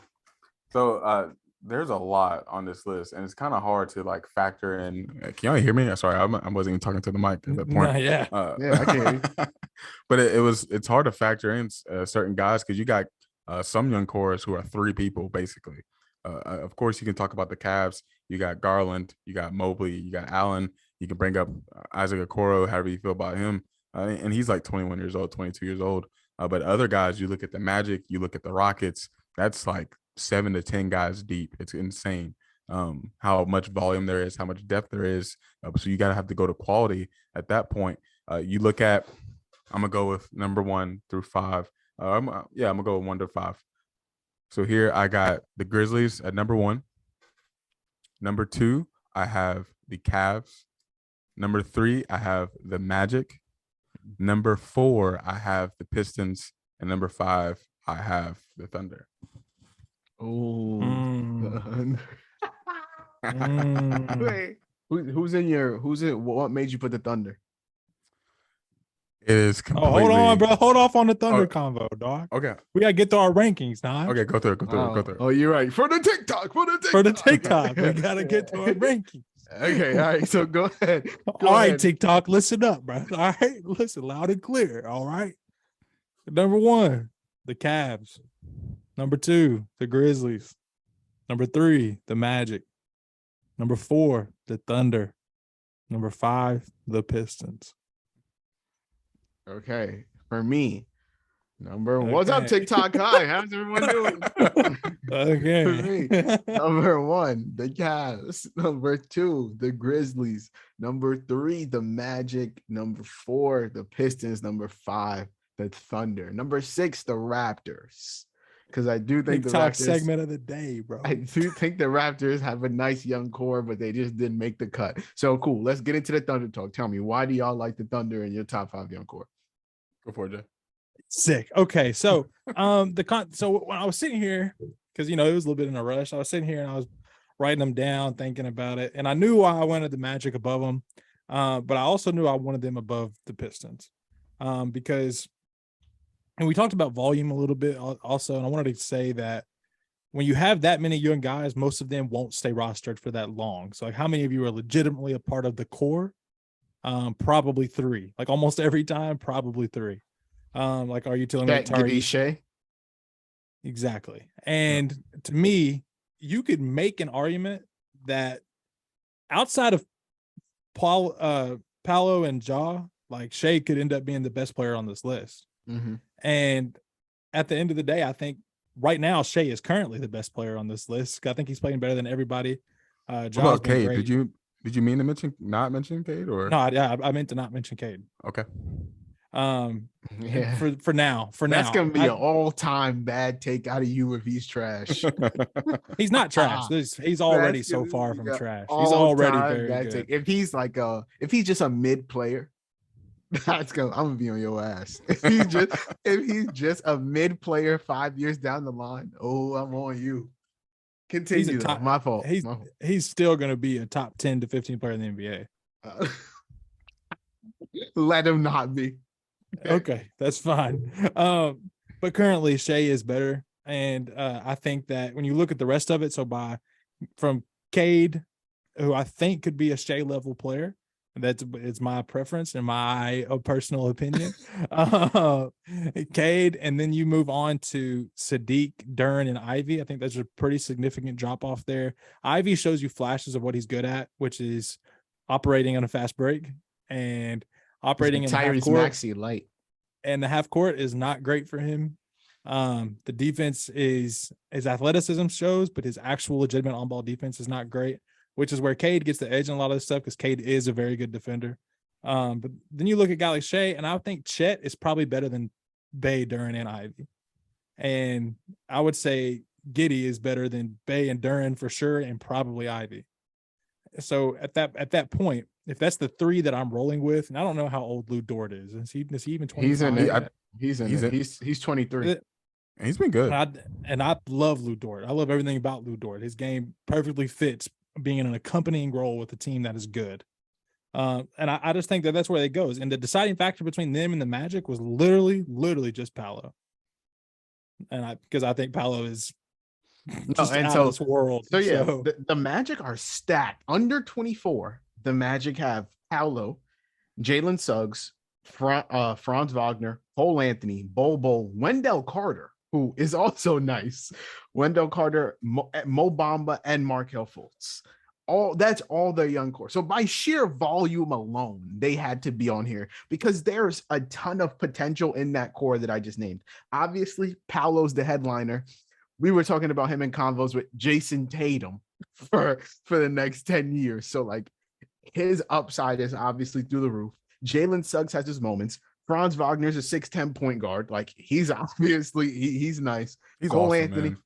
So there's a lot on this list, and it's kind of hard to like factor in. Can y'all hear me? Sorry, I wasn't even talking to the mic at that point. Yeah, I can hear you. But it's hard to factor in certain guys, because you got some young cores who are 3 people basically. Of course, you can talk about the Cavs. You got Garland, you got Mobley, you got Allen. You can bring up Isaac Okoro, however you feel about him, and he's like 21 years old, 22 years old. But other guys, you look at the Magic, you look at the Rockets. That's like 7 to 10 guys deep. It's insane how much volume there is, how much depth there is. So you gotta have to go to quality at that point. You look at, I'm gonna go with number 1 through 5. I'm gonna go with 1 to 5. So here I got the Grizzlies at number 1. Number 2, I have the Cavs. Number 3, I have the Magic. Number 4, I have the Pistons, and number 5, I have the Thunder. Oh, Wait, who's in? What made you put the Thunder? It is completely. Hold on, bro. Hold off on the Thunder convo, dog. Okay, we gotta get to our rankings now. Okay, go through it. Oh, you're right. For the TikTok, we gotta get to our rankings. Okay, all right. So go ahead. All right, TikTok, listen up, bro. All right, listen loud and clear. All right. Number 1, the Cavs. Number 2, the Grizzlies. Number 3, the Magic. Number 4, the Thunder. Number 5, the Pistons. Okay, for me, what's up, TikTok? Hi, how's everyone doing? Okay. For me, number 1, the Cavs. Number 2, the Grizzlies. Number 3, the Magic. Number 4, the Pistons. Number 5, the Thunder. Number 6, the Raptors. Because I do think TikTok the Raptors segment of the day, bro. I do think the Raptors have a nice young core, but they just didn't make the cut. So cool. Let's get into the Thunder talk. Tell me, why do y'all like the Thunder in your top 5 young core? Go for it, Jay. Sick. Okay, so so when I was sitting here, because it was a little bit in a rush, I was sitting here and I was writing them down, thinking about it, and I knew why I wanted the Magic above them, but I also knew I wanted them above the Pistons. because, and we talked about volume a little bit also, and I wanted to say that when you have that many young guys, most of them won't stay rostered for that long. So, like, how many of you are legitimately a part of the core? Probably 3. Like almost every time, probably 3. Like, are you telling me Giddy Shea? Exactly. And to me, you could make an argument that outside of Paolo and Ja, like Shea could end up being the best player on this list. Mm-hmm. And at the end of the day, I think right now Shea is currently the best player on this list. I think he's playing better than everybody. What about Cade? Did you mean to not mention Cade or no? I meant to not mention Cade. Okay. Yeah. For now, that's gonna be an all-time bad take out of you if he's trash. He's not trash. He's already so far from trash. He's already very good. Take. If he's like if he's just a mid player, I'm gonna be on your ass. If he's just a mid player 5 years down the line, I'm on you. Continue. My fault. He's still gonna be a top 10 to 15 player in the NBA. Let him not be. Okay, that's fine. But currently Shea is better. And I think that when you look at the rest of it, so from Cade, who I think could be a Shea level player, it's my preference and my personal opinion. Cade, and then you move on to Sadiq, Duren, and Ivy. I think that's a pretty significant drop off there. Ivy shows you flashes of what he's good at, which is operating on a fast break and operating in half court. Maxey light. And the half court is not great for him. The defense is his athleticism shows, but his actual legitimate on-ball defense is not great, which is where Cade gets the edge in a lot of this stuff because Cade is a very good defender. But then you look at a guy like Shea, and I think Chet is probably better than Bey, Duren, and Ivy. And I would say Giddey is better than Bey and Duren for sure, and probably Ivy. So at that point, if that's the 3 that I'm rolling with, and I don't know how old Lou Dort is. Is he even 25? He's 23. And he's been good. And I love Lou Dort. I love everything about Lou Dort. His game perfectly fits being in an accompanying role with a team that is good. And I just think that's where it goes. And the deciding factor between them and the Magic was literally just Paolo. And because I think Paolo is just out of this world. So yeah, the Magic are stacked. Under 24, the Magic have Paolo, Jalen Suggs, Franz Wagner, Cole Anthony, Bol, Wendell Carter, who is also nice. Wendell Carter, Mo Bamba, and Markelle Fultz. That's all their young core. So by sheer volume alone, they had to be on here because there's a ton of potential in that core that I just named. Obviously, Paolo's the headliner. We were talking about him in convos with Jason Tatum for the next 10 years. So like his upside is obviously through the roof. Jalen Suggs has his moments. Franz Wagner's a 6'10" point guard. Like he's obviously he's nice. He's Cole awesome, Anthony, man.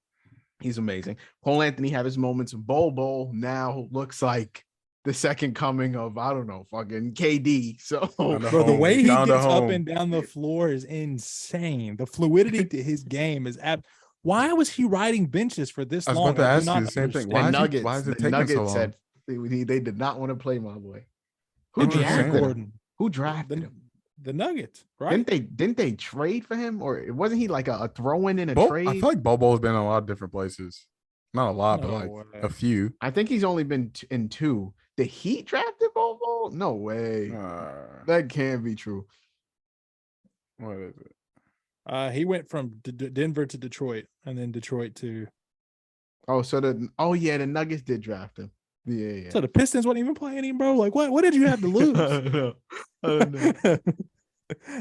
He's amazing. Cole Anthony have his moments. Bol now looks like the second coming of, I don't know, fucking KD. So bro, the way he gets up and down the floor is insane. The fluidity to his game is why was he riding benches for this long? I was about to ask you the same thing. Why is it taking so long? Said they did not want to play my boy. Who drafted him? The Nuggets, right? Didn't they trade for him, or wasn't he like a throw-in a trade? I feel like Bobo's been in a lot of different places. Not a lot, but like a few. I think he's only been in 2. The Heat drafted Bobo? No way. That can't be true. What is it? He went from Denver to Detroit, and then Detroit to. The Nuggets did draft him. Yeah. So the Pistons wasn't even playing him, bro. Like what did you have to lose? I don't know.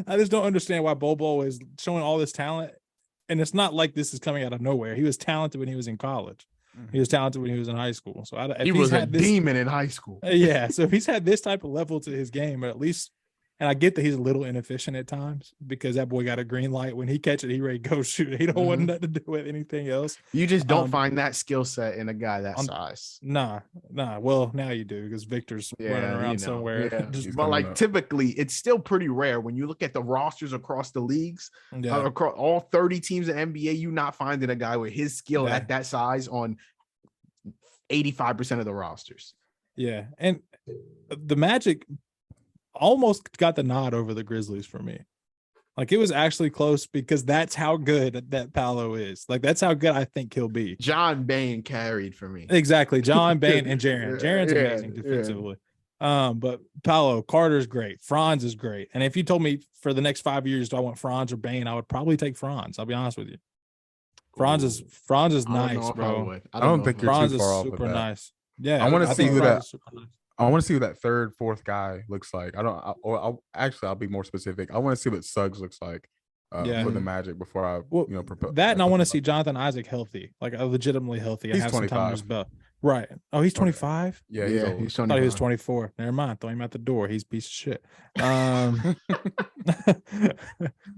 I just don't understand why Bobo is showing all this talent. And it's not like this is coming out of nowhere. He was talented when he was in college. He was talented when he was in high school. So he was a demon in high school. Yeah. So if he's had this type of level to his game, or at least, and I get that he's a little inefficient at times because that boy got a green light. When he catch it, he ready to go shoot. He don't want nothing to do with anything else. You just don't find that skill set in a guy that size. Nah. Well, now you do because Victor's running around somewhere. Yeah. But like typically, it's still pretty rare when you look at the rosters across the leagues, across all 30 teams in NBA, you not finding a guy with his skill at that size on 85% of the rosters. Yeah, and the Magic almost got the nod over the Grizzlies for me. Like it was actually close because that's how good that Paolo is. Like that's how good I think he'll be. John Bain carried for me. Exactly. John Bain and Jaren. Jaren's Yeah, amazing defensively. But Paolo, Carter's great. Franz is great. And if you told me for the next 5 years, do I want Franz or Bain? I would probably take Franz. I'll be honest with you. Franz is I don't know nice, if bro. I don't think you're Franz too is far off of super that. nice. Yeah, I want to see think who Franz that. is super nice. I want to see who that third, fourth guy looks like. I'll be more specific. I want to see what Suggs looks like for the Magic before I propose that. And I want to see Jonathan Isaac healthy, like legitimately healthy, and He's have some time on 25. his belt. Right. Oh, he's 25. Yeah, he's old. he's I thought he was 25. 24. Never mind. Throw him out the door. He's a piece of shit.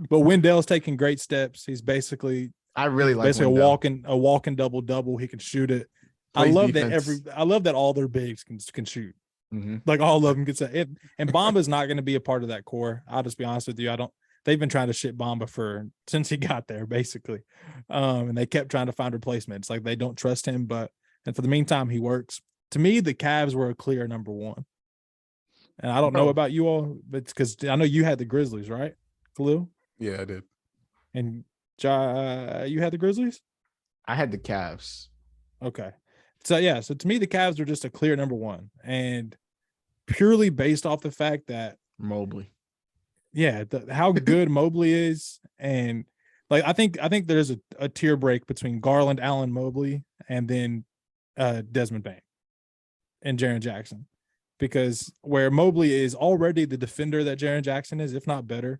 But Wendell's taking great steps. He's basically I really like basically Wendell. a walking double. He can shoot it. Plays I love defense. that I love that all their bigs can shoot. Mm-hmm. Like all of them can say it. And Bomba's not going to be a part of that core. I'll just be honest with you. They've been trying to shit Bomba since he got there, basically. And they kept trying to find replacements. Like they don't trust him, and for the meantime, he works. To me, the Cavs were a clear number one. And I don't know about you all, but because I know you had the Grizzlies, right, Khalil? Yeah, I did. And you had the Grizzlies? I had the Cavs. Okay. So to me, the Cavs are just a clear number one. And purely based off the fact that Mobley. Yeah, how good Mobley is. And like I think there's a tier break between Garland, Allen, Mobley, and then Desmond Bain and Jaren Jackson. Because where Mobley is already the defender that Jaren Jackson is, if not better.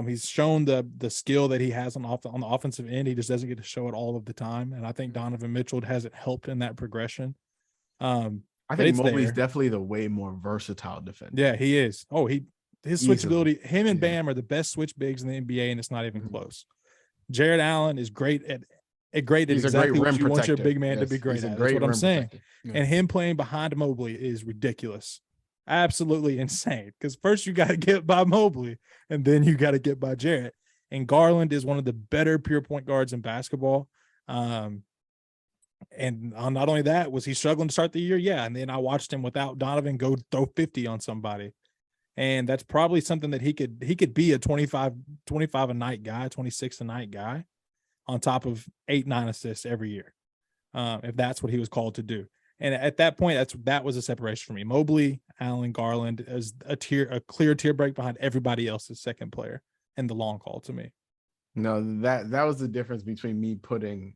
He's shown the skill that he has on the offensive end. He just doesn't get to show it all of the time. And I think Donovan Mitchell hasn't helped in that progression. I think Mobley's definitely the way more versatile defender. Yeah, he is. Oh, his switchability, him and Bam are the best switch bigs in the NBA, and it's not even close. Jared Allen is great at exactly what you want your big man to be great at. That's what I'm saying. Yeah. And him playing behind Mobley is ridiculous. Absolutely insane. Because first you got to get by Mobley, and then you got to get by Jarrett. And Garland is one of the better pure point guards in basketball. And not only that, was he struggling to start the year? Yeah. And then I watched him without Donovan go throw 50 on somebody. And that's probably something that he could be a 25 a night guy, 26 a night guy on top of 8-9 assists every year. If that's what he was called to do. And at that point, that was a separation for me. Mobley, Allen, Garland is a clear tier break behind everybody else's second player in the long haul to me. No, that was the difference between me putting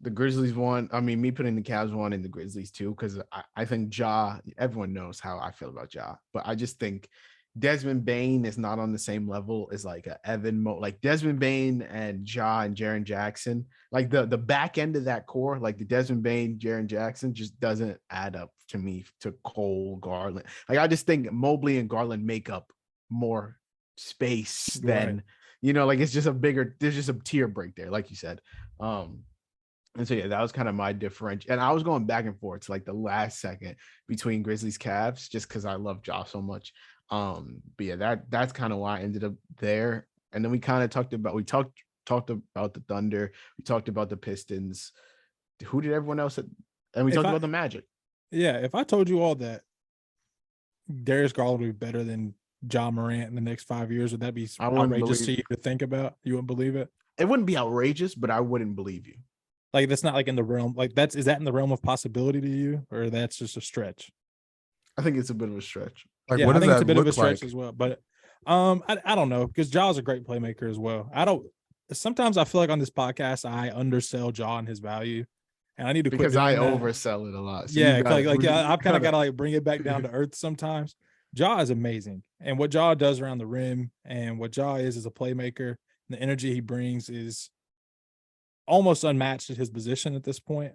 the Grizzlies one. I mean, me putting the Cavs one and the Grizzlies two, because I think everyone knows how I feel about Ja, but I just think Desmond Bain is not on the same level as like a like Desmond Bain and Ja and Jaren Jackson. Like the back end of that core, like the Desmond Bain, Jaren Jackson just doesn't add up to me to Cole, Garland. Like I just think Mobley and Garland make up more space than, like it's just there's just a tier break there, like you said. And so, yeah, that was kind of my differential. And I was going back and forth to like the last second between Grizzlies Cavs, just because I love Ja so much. But yeah, that's kind of why I ended up there. And then we kind of talked about the Thunder. We talked about the Pistons. Who did everyone else? And we talked about the Magic. Yeah, if I told you all that Darius Garland would be better than Ja Morant in the next 5 years, would that be outrageous to you to think about? You wouldn't believe it? It wouldn't be outrageous, but I wouldn't believe you. Like that's not like in the realm. Like is that in the realm of possibility to you, or that's just a stretch? I think it's a bit of a stretch. Like, what does that look like? I think it's a bit of a stretch as well. But I don't know, because Ja's a great playmaker as well. Sometimes I feel like on this podcast I undersell Ja and his value, and I need to quit because I oversell it a lot. So I've kind of got to like bring it back down to earth sometimes. Ja is amazing, and what Ja does around the rim, and what Ja is as a playmaker, the energy he brings is almost unmatched at his position at this point.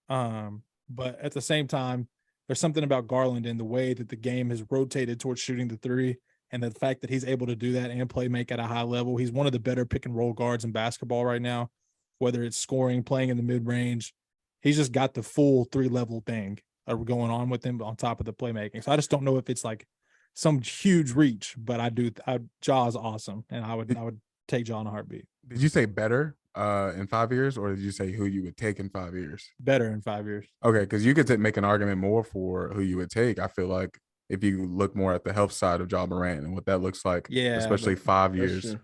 But at the same time, there's something about Garland in the way that the game has rotated towards shooting the three, and the fact that he's able to do that and play make at a high level. He's one of the better pick and roll guards in basketball right now, whether it's scoring, playing in the mid range. He's just got the full 3-level thing going on with him on top of the playmaking. So I just don't know if it's like some huge reach, but Ja is awesome, and I would take Ja in a heartbeat. Did you say better in 5 years, or did you say who you would take in 5 years? Better in 5 years. Okay, because you could make an argument more for who you would take. I feel like if you look more at the health side of Ja Morant and what that looks like, Yeah, especially but 5 That's years true.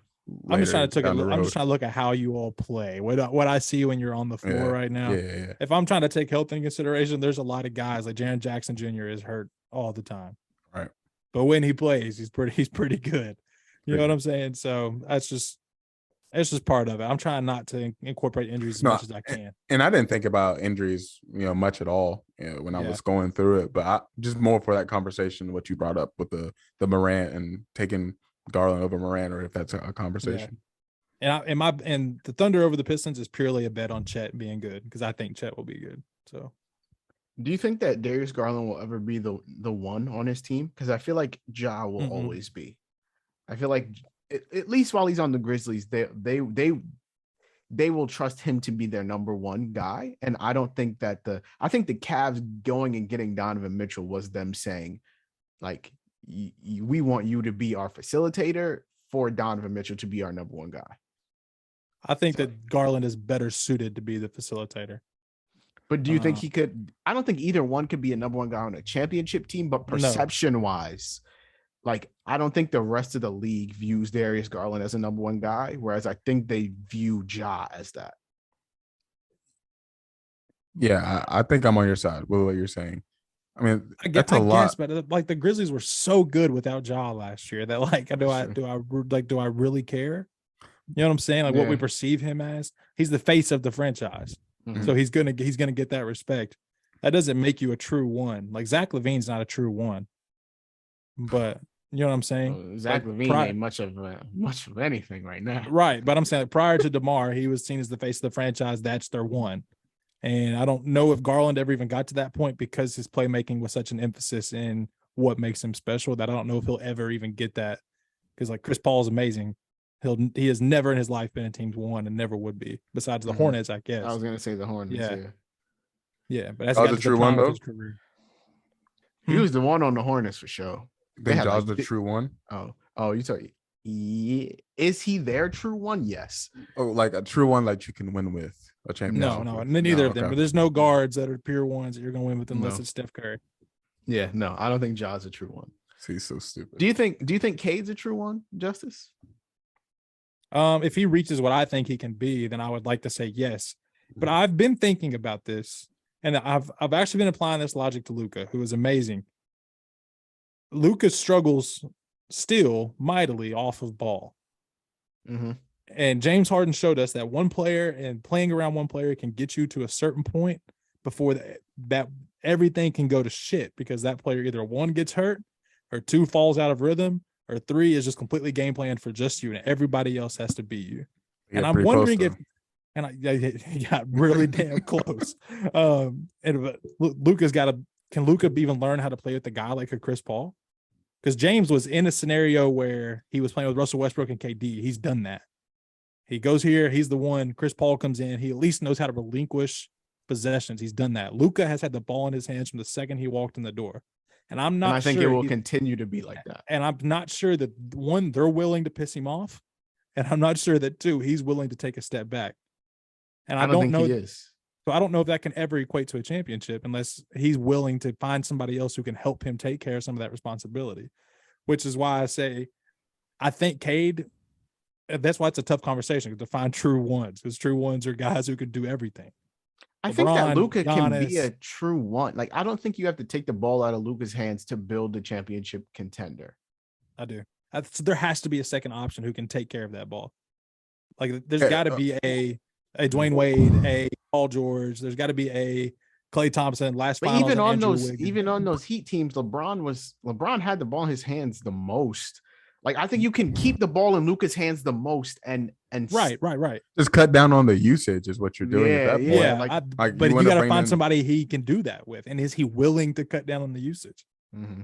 I'm just later trying to down the I'm just road. trying to look at how you all play. What I see when you're on the floor right now. Yeah. If I'm trying to take health into consideration, there's a lot of guys like Jaren Jackson Jr. is hurt all the time. Right. But when he plays, he's pretty good. You know what I'm saying? So it's just part of it. I'm trying not to incorporate injuries as much as I can. And I didn't think about injuries, much at all, when I was going through it. But I just more for that conversation, what you brought up with the Morant and taking Garland over Morant, or if that's a conversation. Yeah. And the Thunder over the Pistons is purely a bet on Chet being good because I think Chet will be good. So, do you think that Darius Garland will ever be the one on his team? Because I feel like Ja will always be. I feel like at least while he's on the Grizzlies, they will trust him to be their number one guy. And I don't think that I think the Cavs going and getting Donovan Mitchell was them saying, like, we want you to be our facilitator for Donovan Mitchell to be our number one guy. I think that Garland is better suited to be the facilitator. But do you think he could? I don't think either one could be a number one guy on a championship team, but perception-wise, like, I don't think the rest of the league views Darius Garland as a number one guy, whereas I think they view Ja as that. Yeah, I think I'm on your side with what you're saying. I mean, I guess, but like the Grizzlies were so good without Ja last year that, like, do I really care? You know what I'm saying? Like, what we perceive him as, he's the face of the franchise. Mm-hmm. So he's gonna get that respect. That doesn't make you a true one. Like, Zach LaVine's not a true one, but you know what I'm saying? Well, Zach LaVine ain't much of anything right now. Right. But I'm saying, like, prior to DeMar, he was seen as the face of the franchise. That's their one. And I don't know if Garland ever even got to that point because his playmaking was such an emphasis in what makes him special that I don't know if he'll ever even get that. Because, like, Chris Paul is amazing. He has never in his life been a team's one and never would be, besides the Hornets, I guess. I was gonna say the Hornets. Yeah. But as he got to the prime of his career, he was the one on the Hornets for sure. Think Ja's the true one? Oh, you tell me. Is he their true one? Yes. Oh, like a true one that you can win with a championship? No, neither of them. But there's no guards that are pure ones that you're going to win with unless it's Steph Curry. Yeah, no, I don't think Ja's a true one. He's so stupid. Do you think Cade's a true one, Justice? If he reaches what I think he can be, then I would like to say yes. But I've been thinking about this, and I've actually been applying this logic to Luka, who is amazing. Luka struggles still mightily off of ball. Mm-hmm. And James Harden showed us that one player and playing around one player can get you to a certain point before that everything can go to shit, because that player either one gets hurt or two falls out of rhythm or three is just completely game planned for just you and everybody else has to beat you. And I'm wondering if I got really damn close. Luka's can Luka even learn how to play with a guy like a Chris Paul? Because James was in a scenario where he was playing with Russell Westbrook and KD. He's done that. He goes here. He's the one. Chris Paul comes in. He at least knows how to relinquish possessions. He's done that. Luka has had the ball in his hands from the second he walked in the door. And I'm not sure. I think it will continue to be like that. And I'm not sure that, one, they're willing to piss him off. And I'm not sure that, two, he's willing to take a step back. And I don't think know he is. So I don't know if that can ever equate to a championship unless he's willing to find somebody else who can help him take care of some of that responsibility, which is why I say I think Cade, that's why it's a tough conversation to find true ones, because true ones are guys who can do everything. I think that Luka can be a true one. Like, I don't think you have to take the ball out of Luka's hands to build the championship contender. I do. There has to be a second option who can take care of that ball. Like, there's got to be a Dwayne Wade, a Paul George. There's got to be a Klay Thompson. But even on those Heat teams, LeBron had the ball in his hands the most. Like, I think you can keep the ball in Luka's hands the most and right. Just cut down on the usage is what you're doing at that point. Yeah, but you got to find somebody he can do that with, and is he willing to cut down on the usage? Mm-hmm.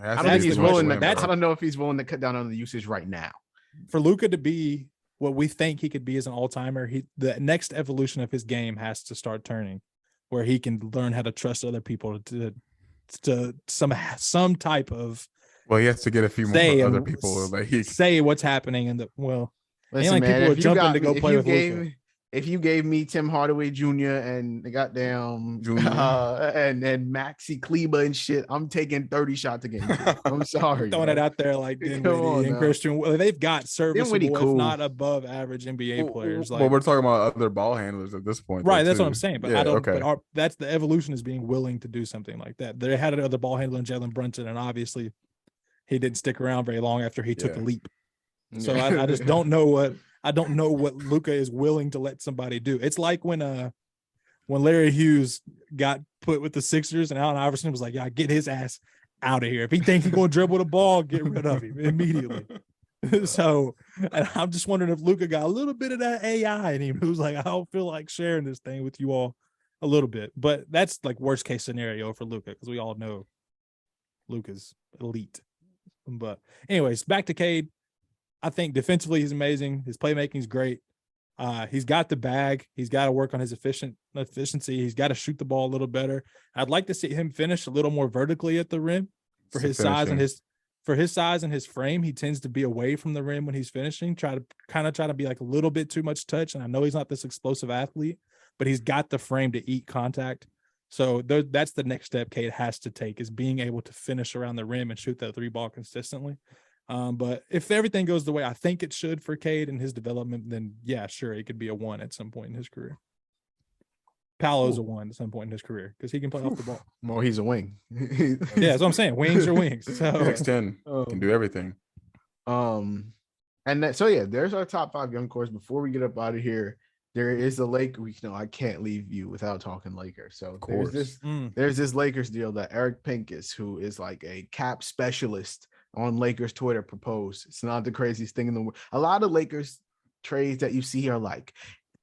I don't think he's willing. I don't know if he's willing to cut down on the usage right now. For Luka to be what we think he could be as an all-timer, the next evolution of his game has to start turning, where he can learn how to trust other people to some type of. Well, he has to get a few more other people. Say what's happening, and listen, man, people are jumping to go play with Luka. if you gave me Tim Hardaway Jr. and the goddamn and Maxi Kleba and shit, I'm taking 30 shots a game. I'm sorry, throwing it out there like Dinwiddie and Christian. They've got serviceable, if not above average NBA players. Well, we're talking about other ball handlers at this point, right? Though, that's too. what I'm saying. But yeah, I don't. Okay. But that's the evolution, is being willing to do something like that. They had another ball handler in Jalen Brunson, and obviously, he didn't stick around very long after he took a leap. So I just don't know what Luka is willing to let somebody do. It's like when Larry Hughes got put with the Sixers and Allen Iverson was like, yeah, get his ass out of here. If he thinks he's going to dribble the ball, get rid of him immediately. So and I'm just wondering if Luka got a little bit of that AI in him, who's like, I don't feel like sharing this thing with you all a little bit. But that's like worst case scenario for Luka, because we all know Luka's elite. But anyways, back to Cade. I think defensively he's amazing. His playmaking is great. He's got the bag. He's got to work on his efficiency. He's got to shoot the ball a little better. I'd like to see him finish a little more vertically at the rim for his size and his frame. He tends to be away from the rim when he's finishing. Try to be like a little bit too much touch. And I know he's not this explosive athlete, but he's got the frame to eat contact. So that's the next step Cade has to take, is being able to finish around the rim and shoot that three ball consistently. But if everything goes the way I think it should for Cade and his development, then yeah, sure, he could be a 1 at some point in his career. Paolo's a 1 at some point in his career because he can play off the ball. Well, he's a wing. Yeah, that's what I'm saying. Wings are wings. So 6'10", can do everything. And there's our top 5 young cores. Before we get up out of here, there is a I can't leave you without talking Lakers. So there's this Lakers deal that Eric Pincus, who is like a cap specialist on Lakers Twitter, proposed. It's not the craziest thing in the world. A lot of Lakers trades that you see are like,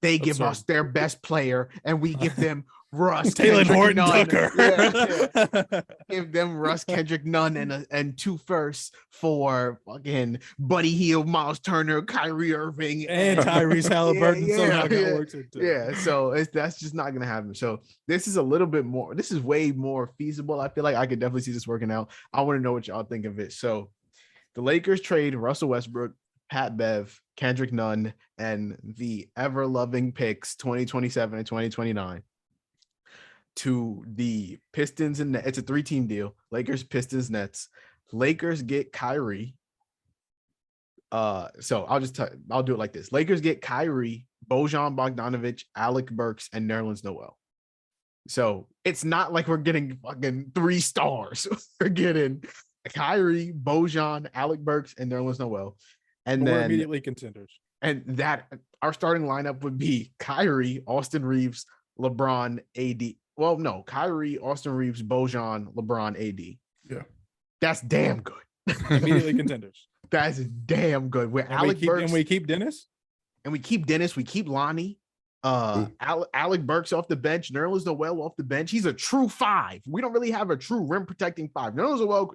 they give us their best player and we give them Russ, Taylor Horton Tucker. Yeah. Give them Russ, Kendrick Nunn, and 2 firsts for fucking Buddy Hield, Miles Turner, Kyrie Irving, and Tyrese Halliburton. So that's just not gonna happen. So this is a little bit more. This is way more feasible. I feel like I could definitely see this working out. I want to know what y'all think of it. So the Lakers trade Russell Westbrook, Pat Bev, Kendrick Nunn, and the ever-loving picks 2027 and 2029 to the Pistons, and it's a 3-team deal. Lakers, Pistons, Nets. Lakers get Kyrie. So I'll do it like this. Lakers get Kyrie, Bojan Bogdanovic, Alec Burks, and Nerlens Noel. So it's not like we're getting fucking 3 stars. We're getting Kyrie, Bojan, Alec Burks, and Nerlens Noel. And then we're immediately contenders. And that our starting lineup would be Kyrie, Austin Reeves, LeBron, AD. Well, no, Kyrie, Austin Reeves, Bojan, LeBron, AD. Yeah. That's damn good. Immediately contenders. That's damn good. And we keep Dennis. And we keep Dennis. We keep Lonnie. Alec Burks off the bench. Nerlens Noel off the bench. He's a true 5. We don't really have a true rim protecting 5. Nerlens Noel,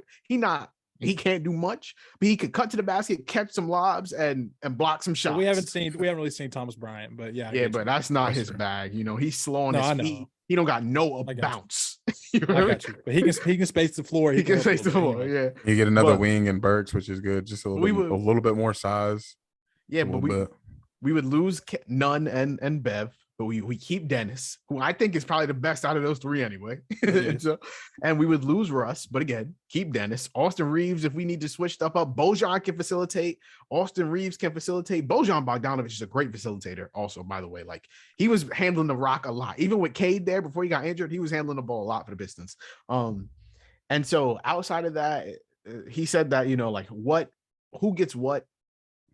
he can't do much, but he could cut to the basket, catch some lobs, and block some shots. So we haven't really seen Thomas Bryant, but yeah. But that's not his bag. He's slow on his feet. He don't got no bounce. I got you. But he can space the floor. He can space the floor. Yeah. You get another wing in Burks, which is good. Just a little bit more size. Yeah, but we would lose Nunn and Bev, but we keep Dennis, who I think is probably the best out of those 3 anyway. And we would lose Russ, but again, keep Dennis. Austin Reeves, if we need to switch stuff up, Bojan can facilitate. Austin Reeves can facilitate. Bojan Bogdanovic is a great facilitator also, by the way. Like, he was handling the rock a lot. Even with Cade there before he got injured, he was handling the ball a lot for the Pistons. And so outside of that, he said that, who gets what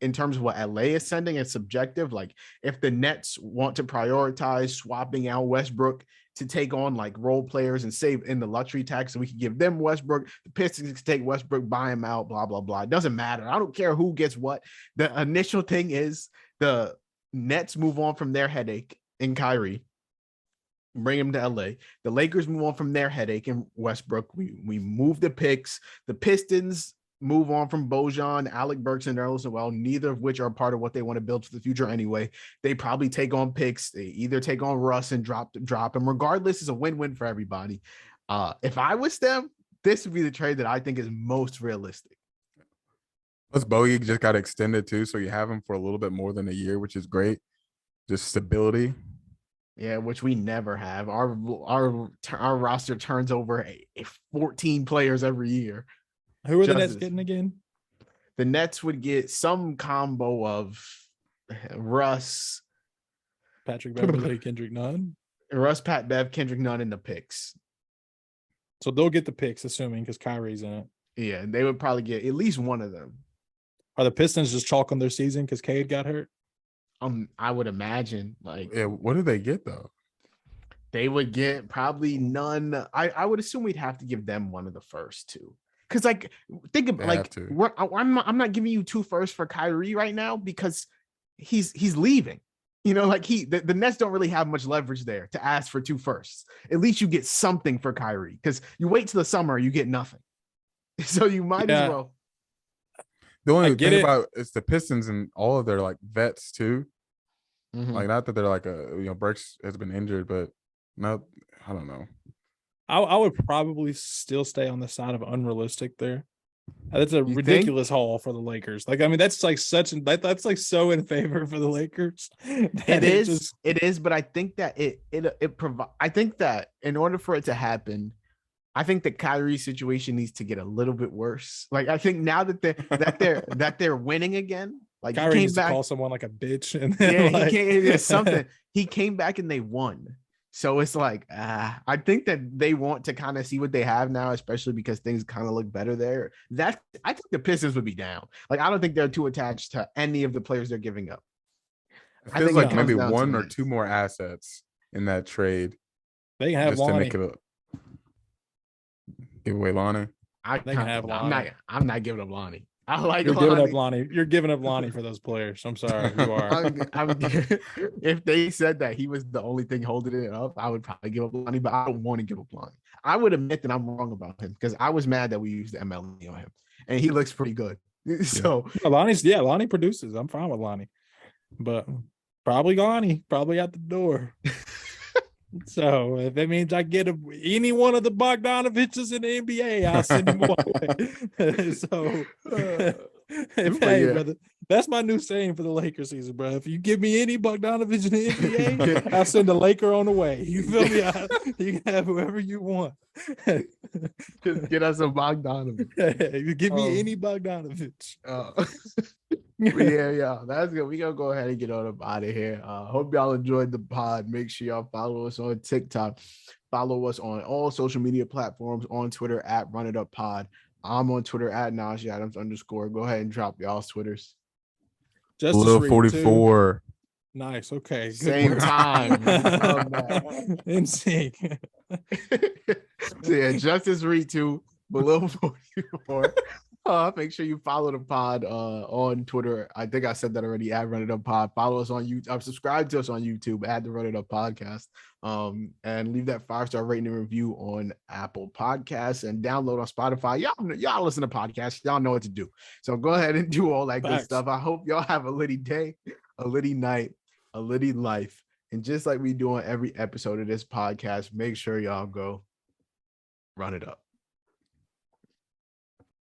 in terms of what LA is sending, it's subjective. Like, if the Nets want to prioritize swapping out Westbrook to take on like role players and save in the luxury tax, so we can give them Westbrook, the Pistons can take Westbrook, buy him out, blah, blah, blah. It doesn't matter. I don't care who gets what. The initial thing is the Nets move on from their headache in Kyrie, bring him to LA. The Lakers move on from their headache in Westbrook. We move the picks. The Pistons move on from Bojan, Alec Burks, and Nerlens Noel, neither of which are part of what they want to build for the future anyway. They probably take on picks. They either take on Russ and drop him. Regardless, it's a win-win for everybody. If I was them, this would be the trade that I think is most realistic. Plus, Bogey just got extended too, so you have him for a little bit more than a year, which is great. just stability. Yeah, which we never have. Our roster turns over 14 players every year. Who are the Nets getting again? The Nets would get some combo of Russ, Patrick Beverley, Kendrick Nunn. Russ, Pat Bev, Kendrick Nunn in the picks. So they'll get the picks, assuming, because Kyrie's in it. Yeah, they would probably get at least one of them. Are the Pistons just chalk on their season because Cade got hurt? I would imagine. Yeah, what did they get though? They would get probably none. I would assume we'd have to give them one of the first two. Because think about I'm not giving you 2 firsts for Kyrie right now because he's leaving. You know, the Nets don't really have much leverage there to ask for 2 firsts. At least you get something for Kyrie because you wait till the summer, you get nothing. So you might as well. The only thing about it's the Pistons and all of their vets too. Mm-hmm. Not that they're Burks has been injured, but no, I don't know. I would probably still stay on the side of unrealistic there. That's a ridiculous haul for the Lakers. That's that's so in favor for the Lakers. It is, but I think that I think that in order for it to happen, I think the Kyrie situation needs to get a little bit worse. I think now that they're winning again, Kyrie needs to call someone a bitch, and then he came, something. He came back and they won. So it's I think that they want to kind of see what they have now, especially because things kind of look better there. I think the Pistons would be down. I don't think they're too attached to any of the players they're giving up. I think maybe 1 or 2 more assets in that trade. They can have just Lonnie. To make it give away Lonnie. They can have Lonnie. I'm not giving up Lonnie. I like You're giving up Lonnie. You're giving up Lonnie for those players. I'm sorry, you are. If they said that he was the only thing holding it up, I would probably give up Lonnie, but I don't want to give up Lonnie. I would admit that I'm wrong about him because I was mad that we used the MLE on him, and he looks pretty good. So Lonnie produces. I'm fine with Lonnie, but probably Lonnie, probably out the door. So if it means I get any one of the Bogdanoviches in the NBA, I'll send him away. So, brother, that's my new saying for the Lakers season, bro. If you give me any Bogdanovich in the NBA, I'll send a Laker on the way. You feel me? You can have whoever you want. Just get us a Bogdanovich. You give me any Bogdanovich. Yeah, that's good. We're gonna go ahead and get on up out of here. Hope y'all enjoyed the pod. Make sure y'all follow us on TikTok, follow us on all social media platforms, on Twitter at Run It Up Pod. I'm on Twitter at Najee Adams _. Go ahead and drop y'all's Twitters. Justice Reed 44. Nice. Okay. Good Same work. time. In sync. So yeah, Justice Reed 2, below 44. Make sure you follow the pod on Twitter. I think I said that already at Run It Up Pod. Follow us on YouTube. Subscribe to us on YouTube at the Run It Up Podcast. And leave that 5-star rating and review on Apple Podcasts and download on Spotify. Y'all listen to podcasts. Y'all know what to do. So go ahead and do all that good stuff. I hope y'all have a litty day, a litty night, a litty life. And just like we do on every episode of this podcast, make sure y'all go run it up.